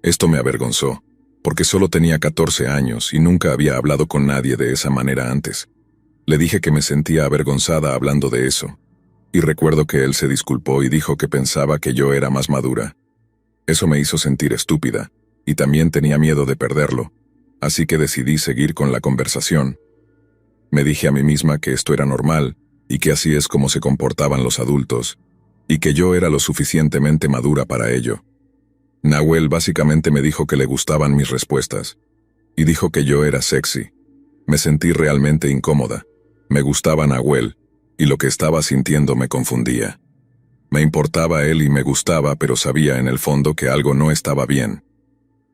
Esto me avergonzó, porque solo tenía 14 años y nunca había hablado con nadie de esa manera antes. Le dije que me sentía avergonzada hablando de eso, y recuerdo que él se disculpó y dijo que pensaba que yo era más madura. Eso me hizo sentir estúpida, y también tenía miedo de perderlo, así que decidí seguir con la conversación. Me dije a mí misma que esto era normal, y que así es como se comportaban los adultos, y que yo era lo suficientemente madura para ello. Nahuel básicamente me dijo que le gustaban mis respuestas, y dijo que yo era sexy. Me sentí realmente incómoda. Me gustaba Nahuel, y lo que estaba sintiendo me confundía. Me importaba él y me gustaba, pero sabía en el fondo que algo no estaba bien.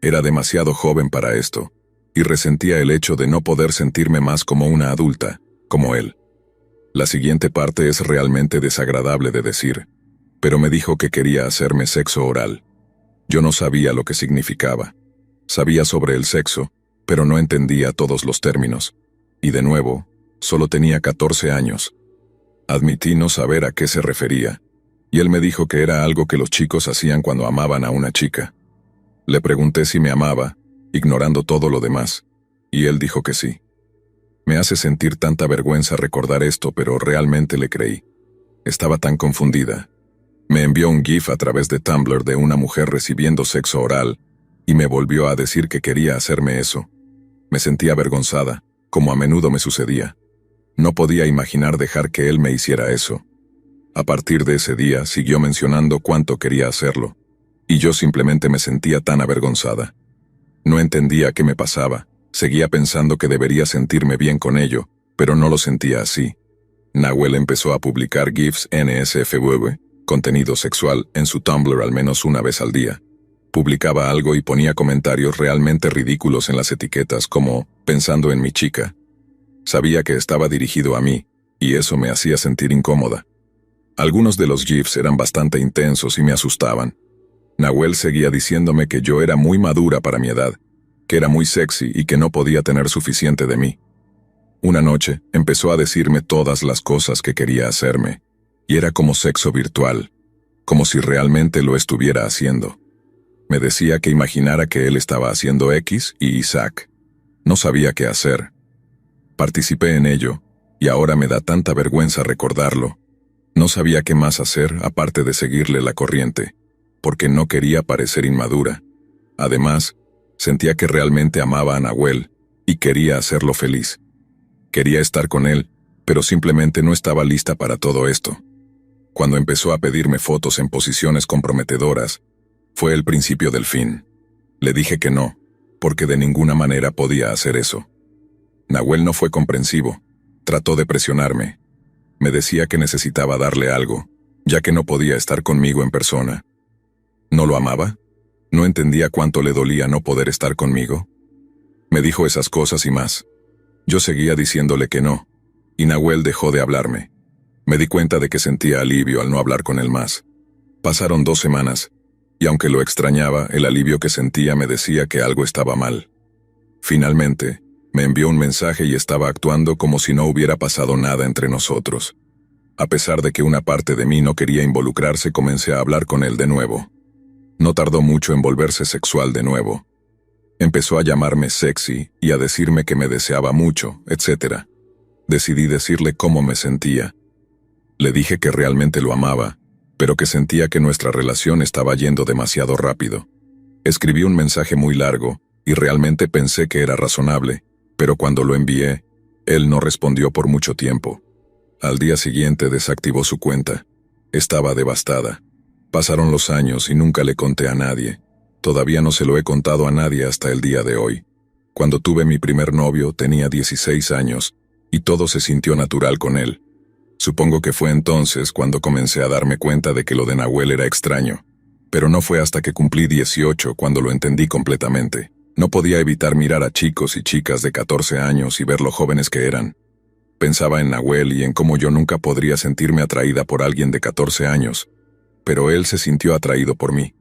Era demasiado joven para esto, y resentía el hecho de no poder sentirme más como una adulta, como él. La siguiente parte es realmente desagradable de decir, pero me dijo que quería hacerme sexo oral. Yo no sabía lo que significaba. Sabía sobre el sexo, pero no entendía todos los términos. Y de nuevo, solo tenía 14 años. Admití no saber a qué se refería, y él me dijo que era algo que los chicos hacían cuando amaban a una chica. Le pregunté si me amaba, ignorando todo lo demás, y él dijo que sí. Me hace sentir tanta vergüenza recordar esto, pero realmente le creí. Estaba tan confundida. Me envió un GIF a través de Tumblr de una mujer recibiendo sexo oral, y me volvió a decir que quería hacerme eso. Me sentía avergonzada, como a menudo me sucedía. No podía imaginar dejar que él me hiciera eso. A partir de ese día siguió mencionando cuánto quería hacerlo, y yo simplemente me sentía tan avergonzada. No entendía qué me pasaba, seguía pensando que debería sentirme bien con ello, pero no lo sentía así. Nahuel empezó a publicar GIFs NSFW, contenido sexual, en su Tumblr al menos una vez al día. Publicaba algo y ponía comentarios realmente ridículos en las etiquetas como «pensando en mi chica». Sabía que estaba dirigido a mí, y eso me hacía sentir incómoda. Algunos de los GIFs eran bastante intensos y me asustaban. Nahuel seguía diciéndome que yo era muy madura para mi edad, que era muy sexy y que no podía tener suficiente de mí. Una noche, empezó a decirme todas las cosas que quería hacerme, y era como sexo virtual, como si realmente lo estuviera haciendo. Me decía que imaginara que él estaba haciendo X y Isaac. No sabía qué hacer. Participé en ello, y ahora me da tanta vergüenza recordarlo. No sabía qué más hacer aparte de seguirle la corriente, porque no quería parecer inmadura. Además, sentía que realmente amaba a Nahuel, y quería hacerlo feliz. Quería estar con él, pero simplemente no estaba lista para todo esto. Cuando empezó a pedirme fotos en posiciones comprometedoras, fue el principio del fin. Le dije que no, porque de ninguna manera podía hacer eso. Nahuel no fue comprensivo, trató de presionarme. Me decía que necesitaba darle algo, ya que no podía estar conmigo en persona. ¿No lo amaba? ¿No entendía cuánto le dolía no poder estar conmigo? Me dijo esas cosas y más. Yo seguía diciéndole que no, y Nahuel dejó de hablarme. Me di cuenta de que sentía alivio al no hablar con él más. Pasaron 2 semanas, y aunque lo extrañaba, el alivio que sentía me decía que algo estaba mal. Finalmente, me envió un mensaje y estaba actuando como si no hubiera pasado nada entre nosotros. A pesar de que una parte de mí no quería involucrarse, comencé a hablar con él de nuevo. No tardó mucho en volverse sexual de nuevo. Empezó a llamarme sexy y a decirme que me deseaba mucho, etc. Decidí decirle cómo me sentía. Le dije que realmente lo amaba, pero que sentía que nuestra relación estaba yendo demasiado rápido. Escribí un mensaje muy largo, y realmente pensé que era razonable, pero cuando lo envié, él no respondió por mucho tiempo. Al día siguiente desactivó su cuenta. Estaba devastada. Pasaron los años y nunca le conté a nadie. Todavía no se lo he contado a nadie hasta el día de hoy. Cuando tuve mi primer novio tenía 16 años, y todo se sintió natural con él. Supongo que fue entonces cuando comencé a darme cuenta de que lo de Nahuel era extraño. Pero no fue hasta que cumplí 18 cuando lo entendí completamente. No podía evitar mirar a chicos y chicas de 14 años y ver lo jóvenes que eran. Pensaba en Nahuel y en cómo yo nunca podría sentirme atraída por alguien de 14 años. Pero él se sintió atraído por mí.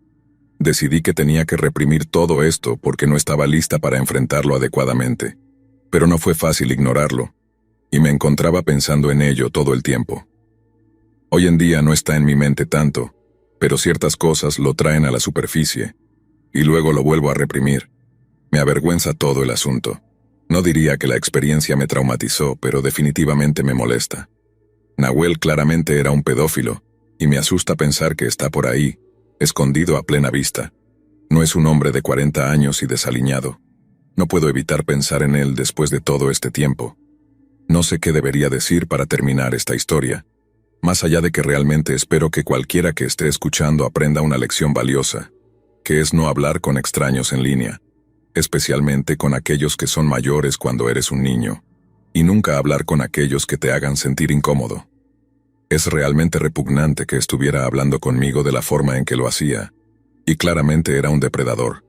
Decidí que tenía que reprimir todo esto porque no estaba lista para enfrentarlo adecuadamente. Pero no fue fácil ignorarlo, y me encontraba pensando en ello todo el tiempo. Hoy en día no está en mi mente tanto, pero ciertas cosas lo traen a la superficie, y luego lo vuelvo a reprimir. Me avergüenza todo el asunto. No diría que la experiencia me traumatizó, pero definitivamente me molesta. Nahuel claramente era un pedófilo, y me asusta pensar que está por ahí, escondido a plena vista. No es un hombre de 40 años y desaliñado. No puedo evitar pensar en él después de todo este tiempo. No sé qué debería decir para terminar esta historia, más allá de que realmente espero que cualquiera que esté escuchando aprenda una lección valiosa, que es no hablar con extraños en línea, especialmente con aquellos que son mayores cuando eres un niño, y nunca hablar con aquellos que te hagan sentir incómodo. Es realmente repugnante que estuviera hablando conmigo de la forma en que lo hacía, y claramente era un depredador.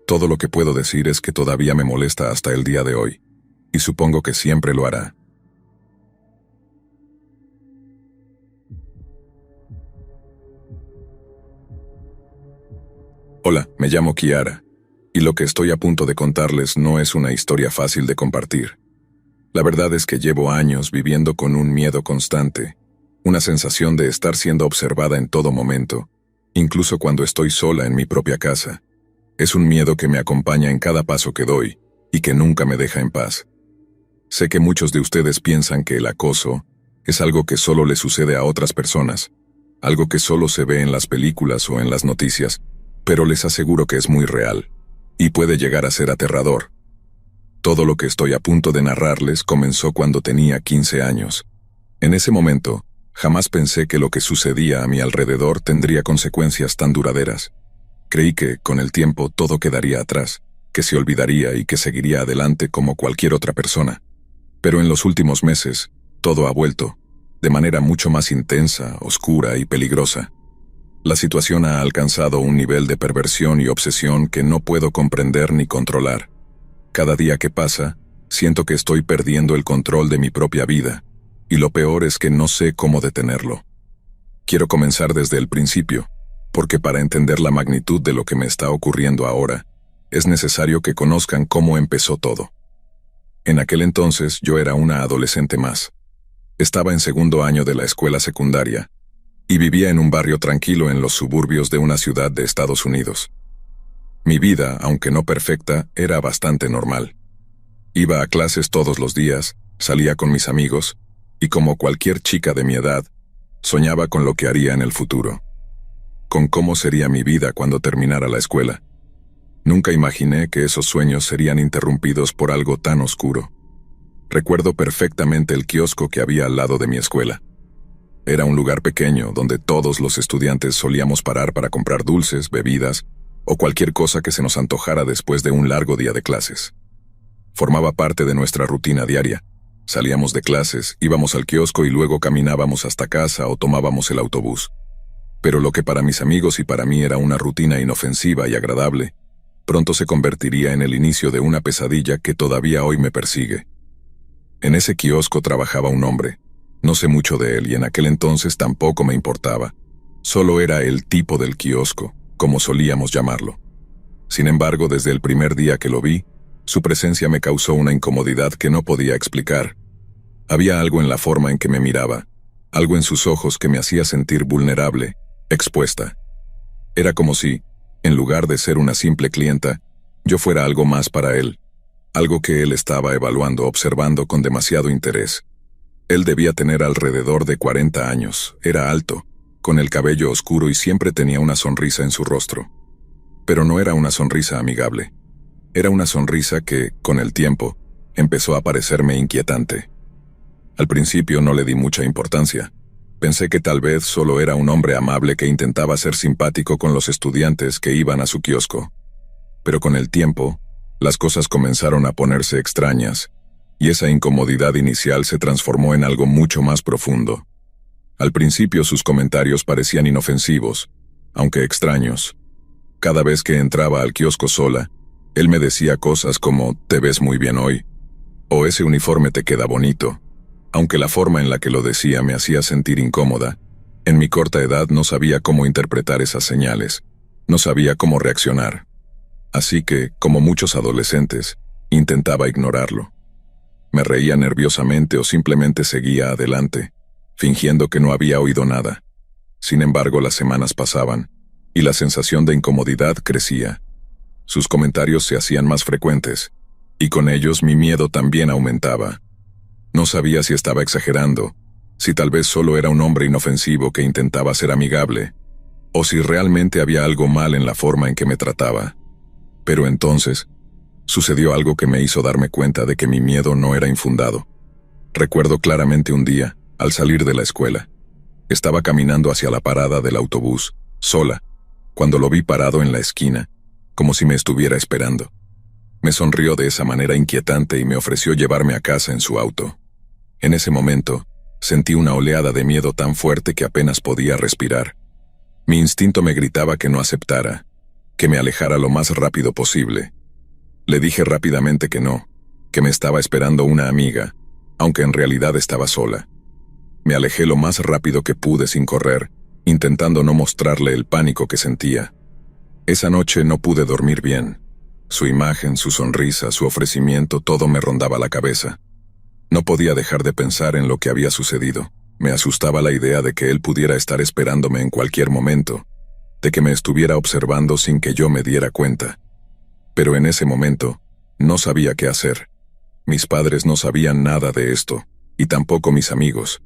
Todo lo que puedo decir es que todavía me molesta hasta el día de hoy, y supongo que siempre lo hará. Hola, me llamo Kiara, y lo que estoy a punto de contarles no es una historia fácil de compartir. La verdad es que llevo años viviendo con un miedo constante, una sensación de estar siendo observada en todo momento, incluso cuando estoy sola en mi propia casa. Es un miedo que me acompaña en cada paso que doy, y que nunca me deja en paz. Sé que muchos de ustedes piensan que el acoso es algo que solo le sucede a otras personas, algo que solo se ve en las películas o en las noticias, pero les aseguro que es muy real, y puede llegar a ser aterrador. Todo lo que estoy a punto de narrarles comenzó cuando tenía 15 años. En ese momento, jamás pensé que lo que sucedía a mi alrededor tendría consecuencias tan duraderas. Creí que, con el tiempo, todo quedaría atrás, que se olvidaría y que seguiría adelante como cualquier otra persona. Pero en los últimos meses, todo ha vuelto, de manera mucho más intensa, oscura y peligrosa. La situación ha alcanzado un nivel de perversión y obsesión que no puedo comprender ni controlar. Cada día que pasa, siento que estoy perdiendo el control de mi propia vida, y lo peor es que no sé cómo detenerlo. Quiero comenzar desde el principio, porque para entender la magnitud de lo que me está ocurriendo ahora, es necesario que conozcan cómo empezó todo. En aquel entonces yo era una adolescente más. Estaba en segundo año de la escuela secundaria, y vivía en un barrio tranquilo en los suburbios de una ciudad de Estados Unidos. Mi vida, aunque no perfecta, era bastante normal. Iba a clases todos los días, salía con mis amigos, y como cualquier chica de mi edad, soñaba con lo que haría en el futuro. Con cómo sería mi vida cuando terminara la escuela. Nunca imaginé que esos sueños serían interrumpidos por algo tan oscuro. Recuerdo perfectamente el kiosco que había al lado de mi escuela. Era un lugar pequeño donde todos los estudiantes solíamos parar para comprar dulces, bebidas o cualquier cosa que se nos antojara después de un largo día de clases. Formaba parte de nuestra rutina diaria. Salíamos de clases, íbamos al kiosco y luego caminábamos hasta casa o tomábamos el autobús. Pero lo que para mis amigos y para mí era una rutina inofensiva y agradable, pronto se convertiría en el inicio de una pesadilla que todavía hoy me persigue. En ese kiosco trabajaba un hombre. No sé mucho de él y en aquel entonces tampoco me importaba. Solo era el tipo del kiosco, como solíamos llamarlo. Sin embargo, desde el primer día que lo vi, su presencia me causó una incomodidad que no podía explicar. Había algo en la forma en que me miraba, algo en sus ojos que me hacía sentir vulnerable, expuesta. Era como si, en lugar de ser una simple clienta, yo fuera algo más para él, algo que él estaba evaluando, observando con demasiado interés. Él debía tener alrededor de 40 años, era alto, con el cabello oscuro y siempre tenía una sonrisa en su rostro. Pero no era una sonrisa amigable. Era una sonrisa que, con el tiempo, empezó a parecerme inquietante. Al principio no le di mucha importancia. Pensé que tal vez solo era un hombre amable que intentaba ser simpático con los estudiantes que iban a su kiosco. Pero con el tiempo, las cosas comenzaron a ponerse extrañas, y esa incomodidad inicial se transformó en algo mucho más profundo. Al principio sus comentarios parecían inofensivos, aunque extraños. Cada vez que entraba al kiosco sola, él me decía cosas como «te ves muy bien hoy» o «ese uniforme te queda bonito». Aunque la forma en la que lo decía me hacía sentir incómoda, en mi corta edad no sabía cómo interpretar esas señales, no sabía cómo reaccionar. Así que, como muchos adolescentes, intentaba ignorarlo. Me reía nerviosamente o simplemente seguía adelante, fingiendo que no había oído nada. Sin embargo, las semanas pasaban, y la sensación de incomodidad crecía. Sus comentarios se hacían más frecuentes, y con ellos mi miedo también aumentaba. No sabía si estaba exagerando, si tal vez solo era un hombre inofensivo que intentaba ser amigable, o si realmente había algo mal en la forma en que me trataba. Pero entonces, sucedió algo que me hizo darme cuenta de que mi miedo no era infundado. Recuerdo claramente un día, al salir de la escuela. Estaba caminando hacia la parada del autobús, sola, cuando lo vi parado en la esquina, como si me estuviera esperando. Me sonrió de esa manera inquietante y me ofreció llevarme a casa en su auto. En ese momento, sentí una oleada de miedo tan fuerte que apenas podía respirar. Mi instinto me gritaba que no aceptara, que me alejara lo más rápido posible. Le dije rápidamente que no, que me estaba esperando una amiga, aunque en realidad estaba sola. Me alejé lo más rápido que pude sin correr, intentando no mostrarle el pánico que sentía. Esa noche no pude dormir bien. Su imagen, su sonrisa, su ofrecimiento, todo me rondaba la cabeza. No podía dejar de pensar en lo que había sucedido. Me asustaba la idea de que él pudiera estar esperándome en cualquier momento, de que me estuviera observando sin que yo me diera cuenta. Pero en ese momento, no sabía qué hacer. Mis padres no sabían nada de esto, y tampoco mis amigos.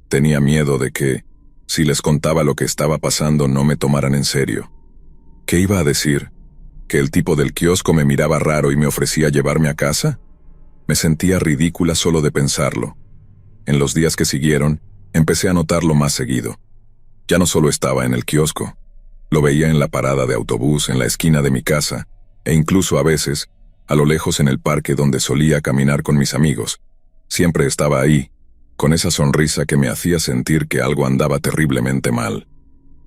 Tenía miedo de que, si les contaba lo que estaba pasando, no me tomaran en serio. ¿Qué iba a decir? ¿Que el tipo del kiosco me miraba raro y me ofrecía llevarme a casa? Me sentía ridícula solo de pensarlo. En los días que siguieron, empecé a notarlo más seguido. Ya no solo estaba en el kiosco. Lo veía en la parada de autobús, en la esquina de mi casa, e incluso a veces, a lo lejos en el parque donde solía caminar con mis amigos. Siempre estaba ahí, con esa sonrisa que me hacía sentir que algo andaba terriblemente mal.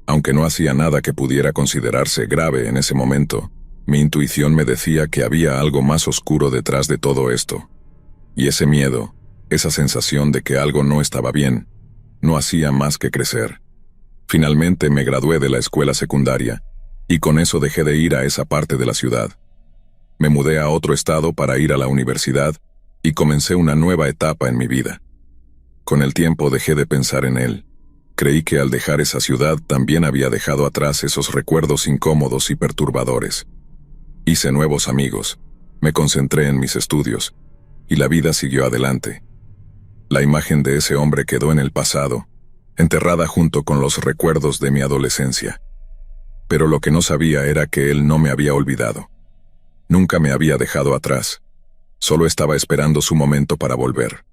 Aunque no hacía nada que pudiera considerarse grave en ese momento, mi intuición me decía que había algo más oscuro detrás de todo esto. Y ese miedo, esa sensación de que algo no estaba bien, no hacía más que crecer. Finalmente me gradué de la escuela secundaria, y con eso dejé de ir a esa parte de la ciudad. Me mudé a otro estado para ir a la universidad, y comencé una nueva etapa en mi vida. Con el tiempo dejé de pensar en él. Creí que al dejar esa ciudad también había dejado atrás esos recuerdos incómodos y perturbadores. Hice nuevos amigos, me concentré en mis estudios, y la vida siguió adelante. La imagen de ese hombre quedó en el pasado, enterrada junto con los recuerdos de mi adolescencia. Pero lo que no sabía era que él no me había olvidado. Nunca me había dejado atrás. Solo estaba esperando su momento para volver.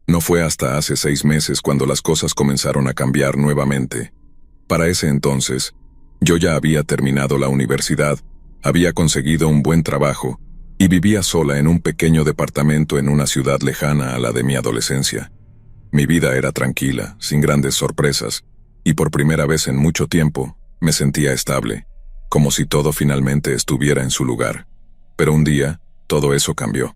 No fue hasta hace 6 meses cuando las cosas comenzaron a cambiar nuevamente. Para ese entonces, yo ya había terminado la universidad, había conseguido un buen trabajo, y vivía sola en un pequeño departamento en una ciudad lejana a la de mi adolescencia. Mi vida era tranquila, sin grandes sorpresas, y por primera vez en mucho tiempo, me sentía estable, como si todo finalmente estuviera en su lugar. Pero un día, todo eso cambió.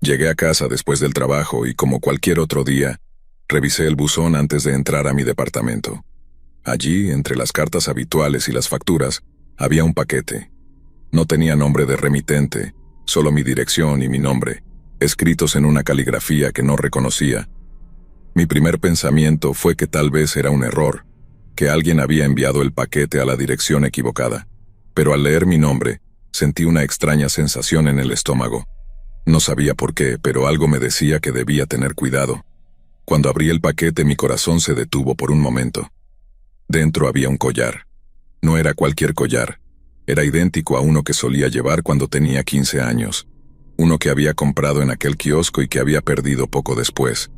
Llegué a casa después del trabajo y, como cualquier otro día, revisé el buzón antes de entrar a mi departamento. Allí, entre las cartas habituales y las facturas, había un paquete. No tenía nombre de remitente, solo mi dirección y mi nombre, escritos en una caligrafía que no reconocía. Mi primer pensamiento fue que tal vez era un error, que alguien había enviado el paquete a la dirección equivocada. Pero al leer mi nombre, sentí una extraña sensación en el estómago. No sabía por qué, pero algo me decía que debía tener cuidado. Cuando abrí el paquete, mi corazón se detuvo por un momento. Dentro había un collar. No era cualquier collar. Era idéntico a uno que solía llevar cuando tenía 15 años. Uno que había comprado en aquel kiosco y que había perdido poco después.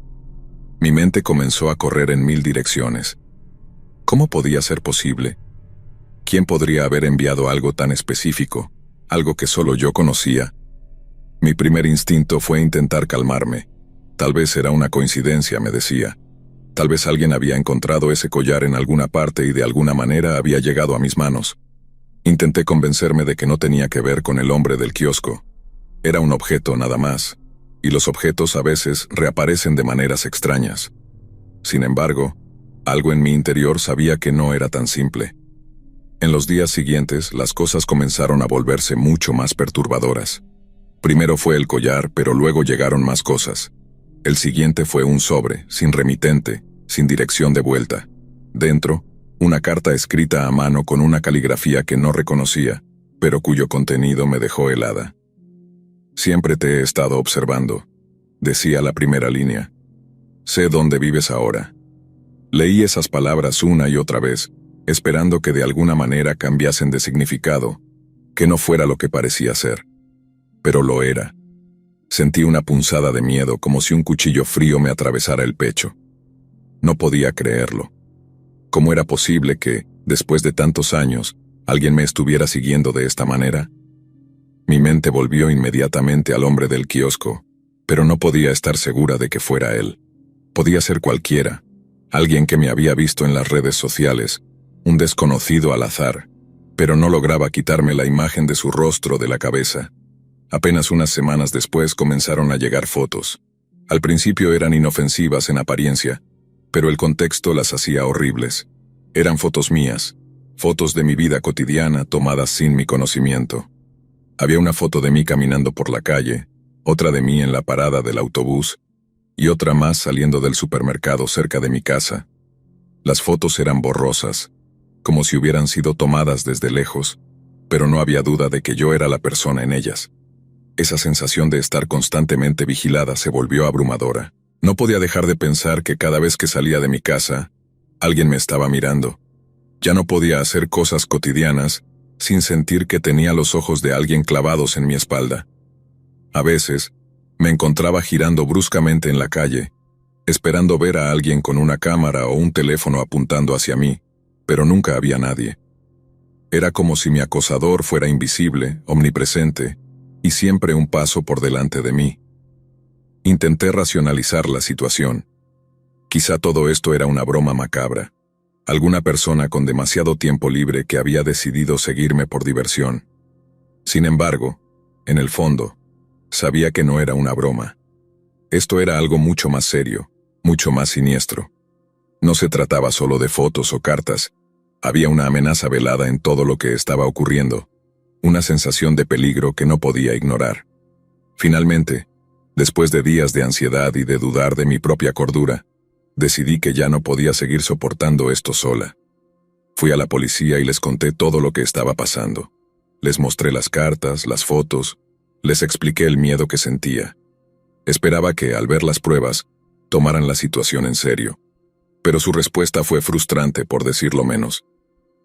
Mi mente comenzó a correr en 1000 direcciones. ¿Cómo podía ser posible? ¿Quién podría haber enviado algo tan específico, algo que solo yo conocía? Mi primer instinto fue intentar calmarme. Tal vez era una coincidencia, me decía. Tal vez alguien había encontrado ese collar en alguna parte y de alguna manera había llegado a mis manos. Intenté convencerme de que no tenía que ver con el hombre del kiosco. Era un objeto nada más, y los objetos a veces reaparecen de maneras extrañas. Sin embargo, algo en mi interior sabía que no era tan simple. En los días siguientes, las cosas comenzaron a volverse mucho más perturbadoras. Primero fue el collar, pero luego llegaron más cosas. El siguiente fue un sobre, sin remitente, sin dirección de vuelta. Dentro, una carta escrita a mano con una caligrafía que no reconocía, pero cuyo contenido me dejó helada. «Siempre te he estado observando», decía la primera línea. «Sé dónde vives ahora». Leí esas palabras una y otra vez, esperando que de alguna manera cambiasen de significado, que no fuera lo que parecía ser. Pero lo era. Sentí una punzada de miedo, como si un cuchillo frío me atravesara el pecho. No podía creerlo. ¿Cómo era posible que, después de tantos años, alguien me estuviera siguiendo de esta manera? Mi mente volvió inmediatamente al hombre del kiosco, pero no podía estar segura de que fuera él. Podía ser cualquiera, alguien que me había visto en las redes sociales, un desconocido al azar, pero no lograba quitarme la imagen de su rostro de la cabeza. Apenas unas semanas después comenzaron a llegar fotos. Al principio eran inofensivas en apariencia, pero el contexto las hacía horribles. Eran fotos mías, fotos de mi vida cotidiana tomadas sin mi conocimiento. Había una foto de mí caminando por la calle, otra de mí en la parada del autobús, y otra más saliendo del supermercado cerca de mi casa. Las fotos eran borrosas, como si hubieran sido tomadas desde lejos, pero no había duda de que yo era la persona en ellas. Esa sensación de estar constantemente vigilada se volvió abrumadora. No podía dejar de pensar que cada vez que salía de mi casa, alguien me estaba mirando. Ya no podía hacer cosas cotidianas sin sentir que tenía los ojos de alguien clavados en mi espalda. A veces, me encontraba girando bruscamente en la calle, esperando ver a alguien con una cámara o un teléfono apuntando hacia mí, pero nunca había nadie. Era como si mi acosador fuera invisible, omnipresente, y siempre un paso por delante de mí. Intenté racionalizar la situación. Quizá todo esto era una broma macabra. Alguna persona con demasiado tiempo libre que había decidido seguirme por diversión. Sin embargo, en el fondo, sabía que no era una broma. Esto era algo mucho más serio, mucho más siniestro. No se trataba solo de fotos o cartas. Había una amenaza velada en todo lo que estaba ocurriendo. Una sensación de peligro que no podía ignorar. Finalmente, después de días de ansiedad y de dudar de mi propia cordura, decidí que ya no podía seguir soportando esto sola. Fui a la policía y les conté todo lo que estaba pasando. Les mostré las cartas, las fotos, les expliqué el miedo que sentía. Esperaba que, al ver las pruebas, tomaran la situación en serio. Pero su respuesta fue frustrante, por decirlo menos.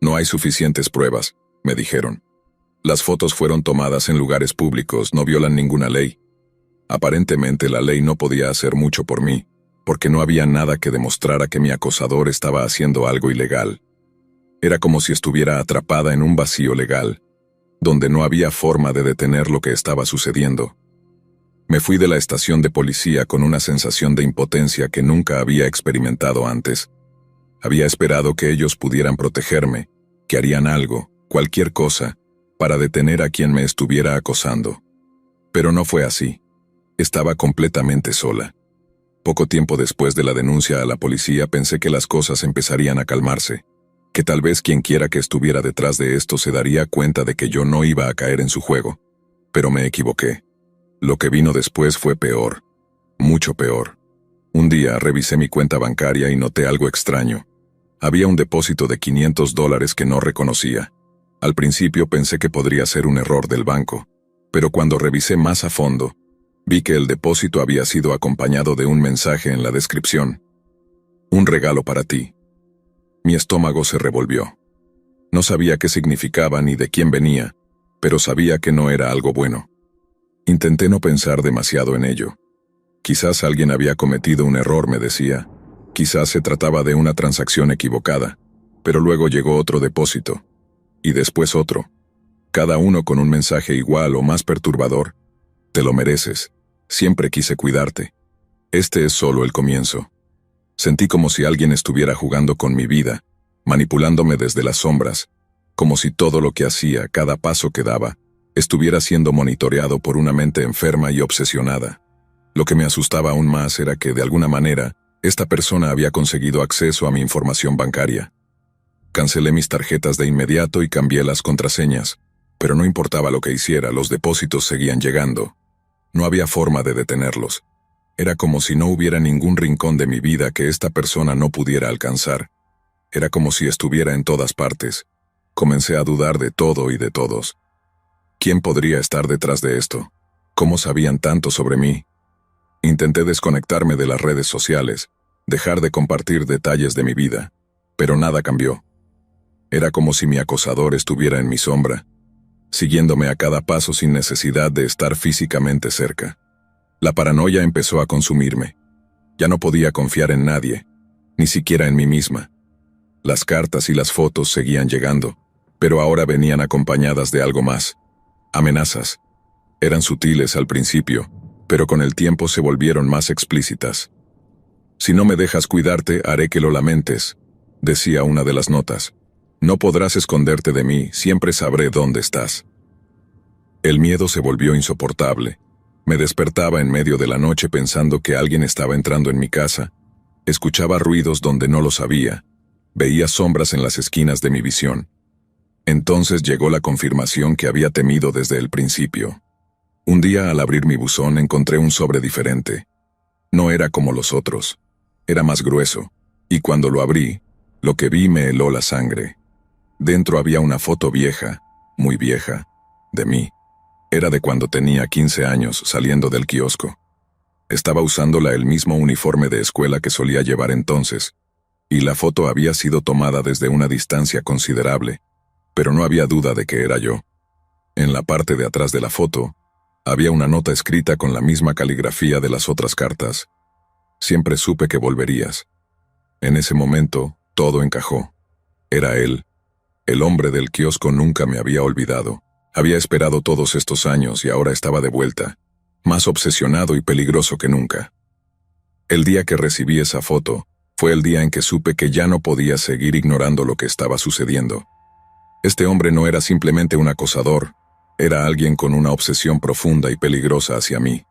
«No hay suficientes pruebas», me dijeron. «Las fotos fueron tomadas en lugares públicos, no violan ninguna ley». Aparentemente la ley no podía hacer mucho por mí, porque no había nada que demostrara que mi acosador estaba haciendo algo ilegal. Era como si estuviera atrapada en un vacío legal, donde no había forma de detener lo que estaba sucediendo. Me fui de la estación de policía con una sensación de impotencia que nunca había experimentado antes. Había esperado que ellos pudieran protegerme, que harían algo, cualquier cosa, para detener a quien me estuviera acosando. Pero no fue así. Estaba completamente sola. Poco tiempo después de la denuncia a la policía pensé que las cosas empezarían a calmarse, que tal vez quien quiera que estuviera detrás de esto se daría cuenta de que yo no iba a caer en su juego. Pero me equivoqué. Lo que vino después fue peor. Mucho peor. Un día revisé mi cuenta bancaria y noté algo extraño. Había un depósito de $500 que no reconocía. Al principio pensé que podría ser un error del banco, pero cuando revisé más a fondo, vi que el depósito había sido acompañado de un mensaje en la descripción. Un regalo para ti. Mi estómago se revolvió. No sabía qué significaba ni de quién venía, pero sabía que no era algo bueno. Intenté no pensar demasiado en ello. Quizás alguien había cometido un error, me decía. Quizás se trataba de una transacción equivocada, pero luego llegó otro depósito. Y después otro. Cada uno con un mensaje igual o más perturbador. Te lo mereces. Siempre quise cuidarte. Este es solo el comienzo. Sentí como si alguien estuviera jugando con mi vida, manipulándome desde las sombras, como si todo lo que hacía, cada paso que daba, estuviera siendo monitoreado por una mente enferma y obsesionada. Lo que me asustaba aún más era que, de alguna manera, esta persona había conseguido acceso a mi información bancaria. Cancelé mis tarjetas de inmediato y cambié las contraseñas, pero no importaba lo que hiciera, los depósitos seguían llegando. No había forma de detenerlos. Era como si no hubiera ningún rincón de mi vida que esta persona no pudiera alcanzar. Era como si estuviera en todas partes. Comencé a dudar de todo y de todos. ¿Quién podría estar detrás de esto? ¿Cómo sabían tanto sobre mí? Intenté desconectarme de las redes sociales, dejar de compartir detalles de mi vida, pero nada cambió. Era como si mi acosador estuviera en mi sombra, siguiéndome a cada paso sin necesidad de estar físicamente cerca. La paranoia empezó a consumirme. Ya no podía confiar en nadie, ni siquiera en mí misma. Las cartas y las fotos seguían llegando, pero ahora venían acompañadas de algo más. Amenazas. Eran sutiles al principio, pero con el tiempo se volvieron más explícitas. Si no me dejas cuidarte, haré que lo lamentes, decía una de las notas. No podrás esconderte de mí, siempre sabré dónde estás. El miedo se volvió insoportable. Me despertaba en medio de la noche pensando que alguien estaba entrando en mi casa. Escuchaba ruidos donde no los había. Veía sombras en las esquinas de mi visión. Entonces llegó la confirmación que había temido desde el principio. Un día, al abrir mi buzón, encontré un sobre diferente. No era como los otros. Era más grueso, y cuando lo abrí, lo que vi me heló la sangre. Dentro había una foto vieja, muy vieja, de mí. Era de cuando tenía 15 años, saliendo del kiosco. Estaba usándola el mismo uniforme de escuela que solía llevar entonces, y la foto había sido tomada desde una distancia considerable, pero no había duda de que era yo. En la parte de atrás de la foto, había una nota escrita con la misma caligrafía de las otras cartas. Siempre supe que volverías. En ese momento, todo encajó. Era él. El hombre del kiosco nunca me había olvidado. Había esperado todos estos años y ahora estaba de vuelta, más obsesionado y peligroso que nunca. El día que recibí esa foto, fue el día en que supe que ya no podía seguir ignorando lo que estaba sucediendo. Este hombre no era simplemente un acosador, era alguien con una obsesión profunda y peligrosa hacia mí.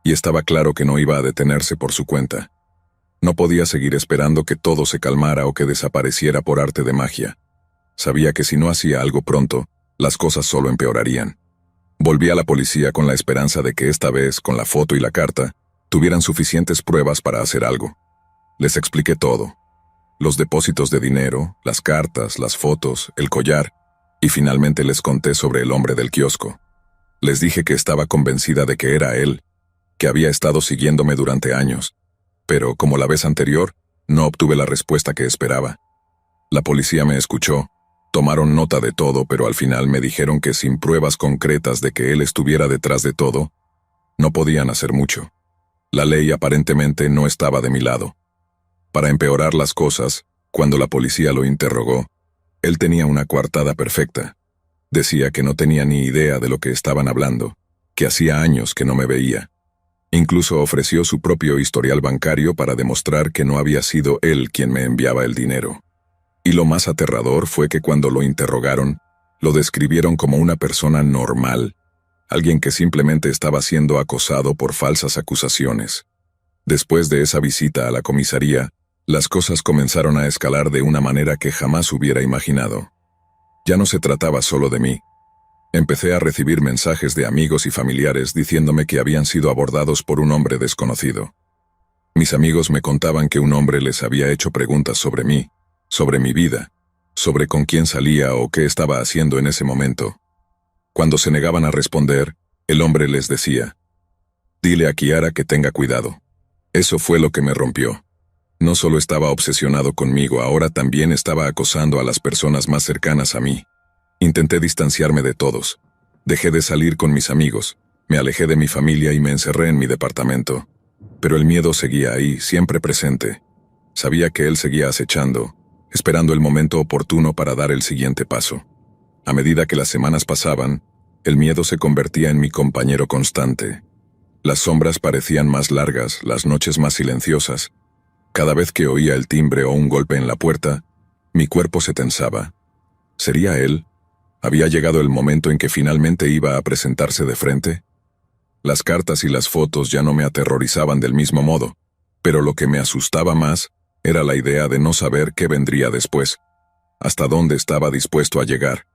Y estaba claro que no iba a detenerse por su cuenta. No podía seguir esperando que todo se calmara o que desapareciera por arte de magia. Sabía que si no hacía algo pronto, las cosas solo empeorarían. Volví a la policía con la esperanza de que esta vez, con la foto y la carta, tuvieran suficientes pruebas para hacer algo. Les expliqué todo. Los depósitos de dinero, las cartas, las fotos, el collar, y finalmente les conté sobre el hombre del kiosco. Les dije que estaba convencida de que era él, que había estado siguiéndome durante años, pero, como la vez anterior, no obtuve la respuesta que esperaba. La policía me escuchó, tomaron nota de todo, pero al final me dijeron que sin pruebas concretas de que él estuviera detrás de todo, no podían hacer mucho. La ley aparentemente no estaba de mi lado. Para empeorar las cosas, cuando la policía lo interrogó, él tenía una coartada perfecta. Decía que no tenía ni idea de lo que estaban hablando, que hacía años que no me veía. Incluso ofreció su propio historial bancario para demostrar que no había sido él quien me enviaba el dinero. Y lo más aterrador fue que cuando lo interrogaron, lo describieron como una persona normal, alguien que simplemente estaba siendo acosado por falsas acusaciones. Después de esa visita a la comisaría, las cosas comenzaron a escalar de una manera que jamás hubiera imaginado. Ya no se trataba solo de mí. Empecé a recibir mensajes de amigos y familiares diciéndome que habían sido abordados por un hombre desconocido. Mis amigos me contaban que un hombre les había hecho preguntas sobre mí, sobre mi vida, sobre con quién salía o qué estaba haciendo en ese momento. Cuando se negaban a responder, el hombre les decía: «Dile a Kiara que tenga cuidado». Eso fue lo que me rompió. No solo estaba obsesionado conmigo, ahora también estaba acosando a las personas más cercanas a mí. Intenté distanciarme de todos. Dejé de salir con mis amigos, me alejé de mi familia y me encerré en mi departamento. Pero el miedo seguía ahí, siempre presente. Sabía que él seguía acechando, esperando el momento oportuno para dar el siguiente paso. A medida que las semanas pasaban, el miedo se convertía en mi compañero constante. Las sombras parecían más largas, las noches más silenciosas. Cada vez que oía el timbre o un golpe en la puerta, mi cuerpo se tensaba. ¿Sería él? ¿Había llegado el momento en que finalmente iba a presentarse de frente? Las cartas y las fotos ya no me aterrorizaban del mismo modo, pero lo que me asustaba más era la idea de no saber qué vendría después, hasta dónde estaba dispuesto a llegar.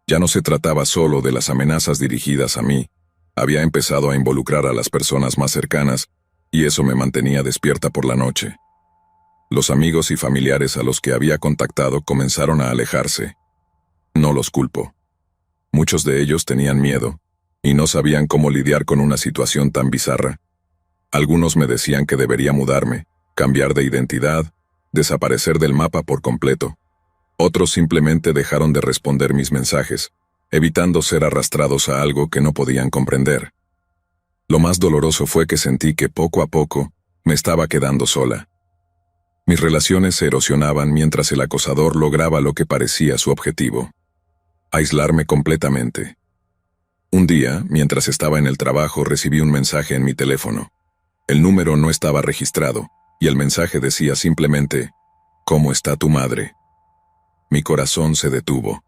Ya no se trataba solo de las amenazas dirigidas a mí, había empezado a involucrar a las personas más cercanas, y eso me mantenía despierta por la noche. Los amigos y familiares a los que había contactado comenzaron a alejarse. No los culpo. Muchos de ellos tenían miedo, y no sabían cómo lidiar con una situación tan bizarra. Algunos me decían que debería mudarme, cambiar de identidad, desaparecer del mapa por completo. Otros simplemente dejaron de responder mis mensajes, evitando ser arrastrados a algo que no podían comprender. Lo más doloroso fue que sentí que poco a poco me estaba quedando sola. Mis relaciones se erosionaban mientras el acosador lograba lo que parecía su objetivo: aislarme completamente. Un día, mientras estaba en el trabajo, recibí un mensaje en mi teléfono. El número no estaba registrado, y el mensaje decía simplemente: «¿Cómo está tu madre?». Mi corazón se detuvo.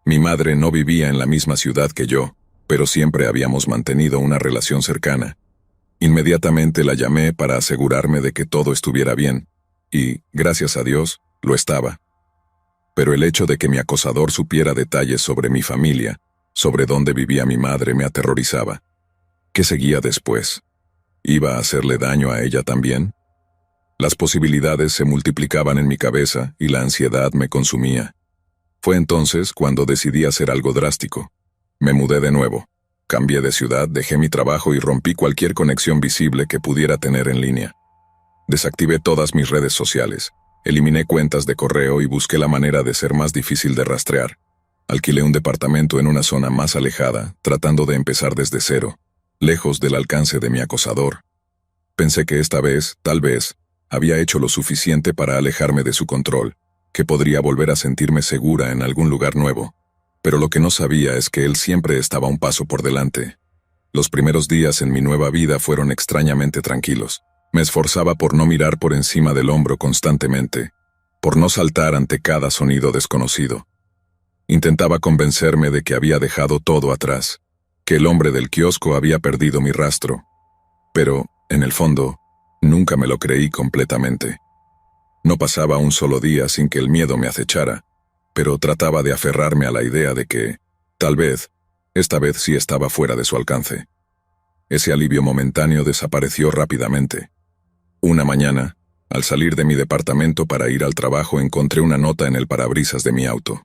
Mi madre no vivía en la misma ciudad que yo, pero siempre habíamos mantenido una relación cercana. Inmediatamente la llamé para asegurarme de que todo estuviera bien, y, gracias a Dios, lo estaba. Pero el hecho de que mi acosador supiera detalles sobre mi familia, sobre dónde vivía mi madre, me aterrorizaba. ¿Qué seguía después? ¿Iba a hacerle daño a ella también? Las posibilidades se multiplicaban en mi cabeza y la ansiedad me consumía. Fue entonces cuando decidí hacer algo drástico. Me mudé de nuevo. Cambié de ciudad, dejé mi trabajo y rompí cualquier conexión visible que pudiera tener en línea. Desactivé todas mis redes sociales, eliminé cuentas de correo y busqué la manera de ser más difícil de rastrear. Alquilé un departamento en una zona más alejada, tratando de empezar desde cero, lejos del alcance de mi acosador. Pensé que esta vez, tal vez, había hecho lo suficiente para alejarme de su control, que podría volver a sentirme segura en algún lugar nuevo. Pero lo que no sabía es que él siempre estaba un paso por delante. Los primeros días en mi nueva vida fueron extrañamente tranquilos. Me esforzaba por no mirar por encima del hombro constantemente, por no saltar ante cada sonido desconocido. Intentaba convencerme de que había dejado todo atrás, que el hombre del kiosco había perdido mi rastro. Pero, en el fondo, nunca me lo creí completamente. No pasaba un solo día sin que el miedo me acechara, pero trataba de aferrarme a la idea de que, tal vez, esta vez sí estaba fuera de su alcance. Ese alivio momentáneo desapareció rápidamente. Una mañana, al salir de mi departamento para ir al trabajo, encontré una nota en el parabrisas de mi auto.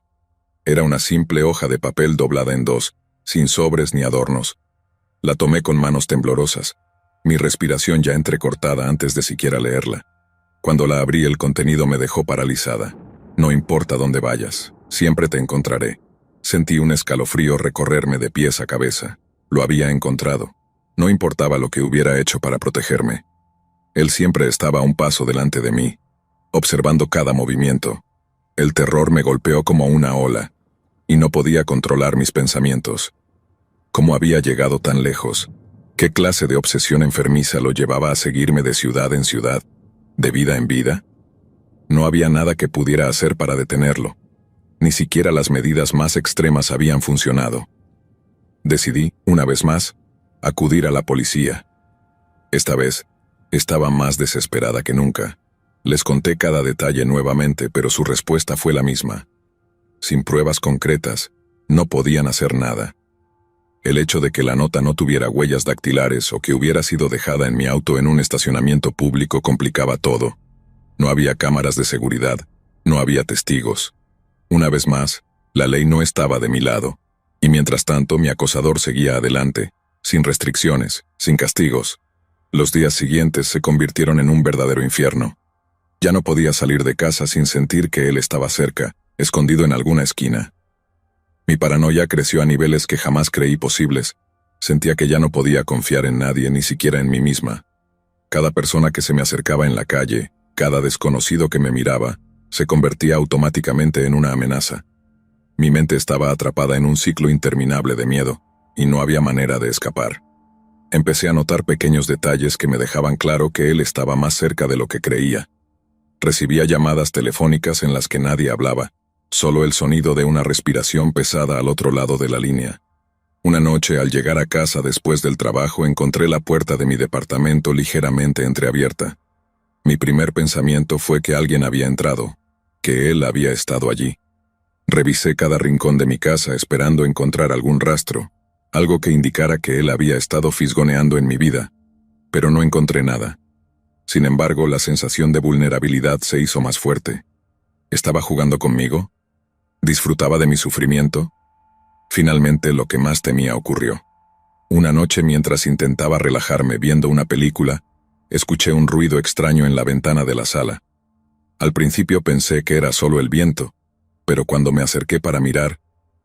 Era una simple hoja de papel doblada en dos, sin sobres ni adornos. La tomé con manos temblorosas, mi respiración ya entrecortada antes de siquiera leerla. Cuando la abrí, el contenido me dejó paralizada. «No importa dónde vayas, siempre te encontraré». Sentí un escalofrío recorrerme de pies a cabeza. Lo había encontrado. No importaba lo que hubiera hecho para protegerme. Él siempre estaba a un paso delante de mí, observando cada movimiento. El terror me golpeó como una ola, y no podía controlar mis pensamientos. ¿Cómo había llegado tan lejos? ¿Qué clase de obsesión enfermiza lo llevaba a seguirme de ciudad en ciudad, de vida en vida? No había nada que pudiera hacer para detenerlo. Ni siquiera las medidas más extremas habían funcionado. Decidí, una vez más, acudir a la policía. Esta vez, estaba más desesperada que nunca. Les conté cada detalle nuevamente, pero su respuesta fue la misma. Sin pruebas concretas, no podían hacer nada. El hecho de que la nota no tuviera huellas dactilares o que hubiera sido dejada en mi auto en un estacionamiento público complicaba todo. No había cámaras de seguridad, no había testigos. Una vez más, la ley no estaba de mi lado, y mientras tanto mi acosador seguía adelante, sin restricciones, sin castigos. Los días siguientes se convirtieron en un verdadero infierno. Ya no podía salir de casa sin sentir que él estaba cerca, escondido en alguna esquina. Mi paranoia creció a niveles que jamás creí posibles. Sentía que ya no podía confiar en nadie, ni siquiera en mí misma. Cada persona que se me acercaba en la calle, cada desconocido que me miraba, se convertía automáticamente en una amenaza. Mi mente estaba atrapada en un ciclo interminable de miedo, y no había manera de escapar. Empecé a notar pequeños detalles que me dejaban claro que él estaba más cerca de lo que creía. Recibía llamadas telefónicas en las que nadie hablaba, solo el sonido de una respiración pesada al otro lado de la línea. Una noche, al llegar a casa después del trabajo, encontré la puerta de mi departamento ligeramente entreabierta. Mi primer pensamiento fue que alguien había entrado, que él había estado allí. Revisé cada rincón de mi casa esperando encontrar algún rastro, algo que indicara que él había estado fisgoneando en mi vida, pero no encontré nada. Sin embargo, la sensación de vulnerabilidad se hizo más fuerte. ¿Estaba jugando conmigo? ¿Disfrutaba de mi sufrimiento? Finalmente, lo que más temía ocurrió. Una noche, mientras intentaba relajarme viendo una película, escuché un ruido extraño en la ventana de la sala. Al principio pensé que era solo el viento, pero cuando me acerqué para mirar,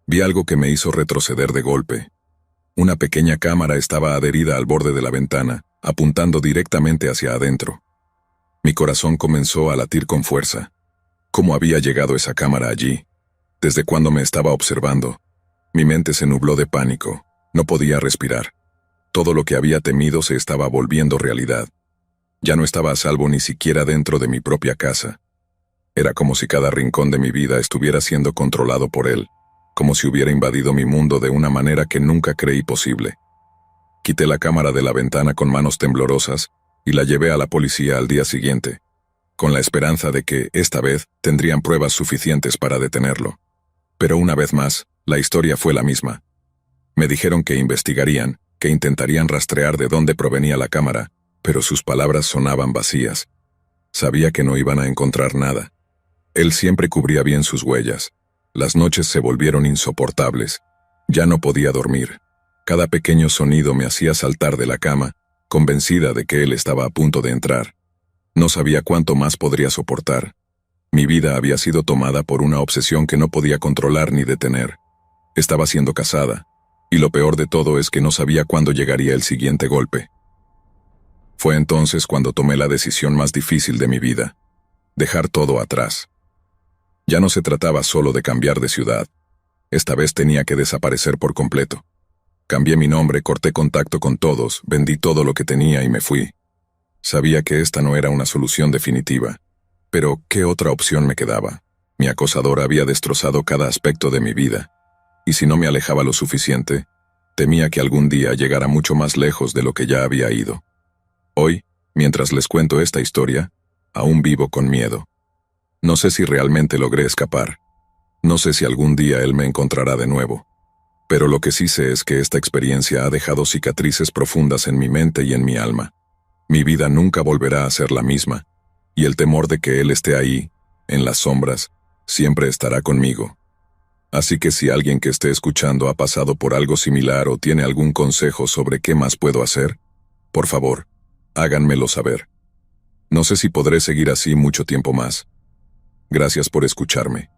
vi algo que me hizo retroceder de golpe. Una pequeña cámara estaba adherida al borde de la ventana, apuntando directamente hacia adentro. Mi corazón comenzó a latir con fuerza. ¿Cómo había llegado esa cámara allí? ¿Desde cuándo me estaba observando? Mi mente se nubló de pánico. No podía respirar. Todo lo que había temido se estaba volviendo realidad. Ya no estaba a salvo ni siquiera dentro de mi propia casa. Era como si cada rincón de mi vida estuviera siendo controlado por él, como si hubiera invadido mi mundo de una manera que nunca creí posible. Quité la cámara de la ventana con manos temblorosas y la llevé a la policía al día siguiente, con la esperanza de que, esta vez, tendrían pruebas suficientes para detenerlo. Pero una vez más, la historia fue la misma. Me dijeron que investigarían, que intentarían rastrear de dónde provenía la cámara, pero sus palabras sonaban vacías. Sabía que no iban a encontrar nada. Él siempre cubría bien sus huellas. Las noches se volvieron insoportables. Ya no podía dormir. Cada pequeño sonido me hacía saltar de la cama, convencida de que él estaba a punto de entrar. No sabía cuánto más podría soportar. Mi vida había sido tomada por una obsesión que no podía controlar ni detener. Estaba siendo casada, y lo peor de todo es que no sabía cuándo llegaría el siguiente golpe. Fue entonces cuando tomé la decisión más difícil de mi vida: dejar todo atrás. Ya no se trataba solo de cambiar de ciudad. Esta vez tenía que desaparecer por completo. Cambié mi nombre, corté contacto con todos, vendí todo lo que tenía y me fui. Sabía que esta no era una solución definitiva. Pero, ¿qué otra opción me quedaba? Mi acosador había destrozado cada aspecto de mi vida. Y si no me alejaba lo suficiente, temía que algún día llegara mucho más lejos de lo que ya había ido. Hoy, mientras les cuento esta historia, aún vivo con miedo. No sé si realmente logré escapar. No sé si algún día él me encontrará de nuevo. Pero lo que sí sé es que esta experiencia ha dejado cicatrices profundas en mi mente y en mi alma. Mi vida nunca volverá a ser la misma, y el temor de que él esté ahí, en las sombras, siempre estará conmigo. Así que si alguien que esté escuchando ha pasado por algo similar o tiene algún consejo sobre qué más puedo hacer, por favor, háganmelo saber. No sé si podré seguir así mucho tiempo más. Gracias por escucharme.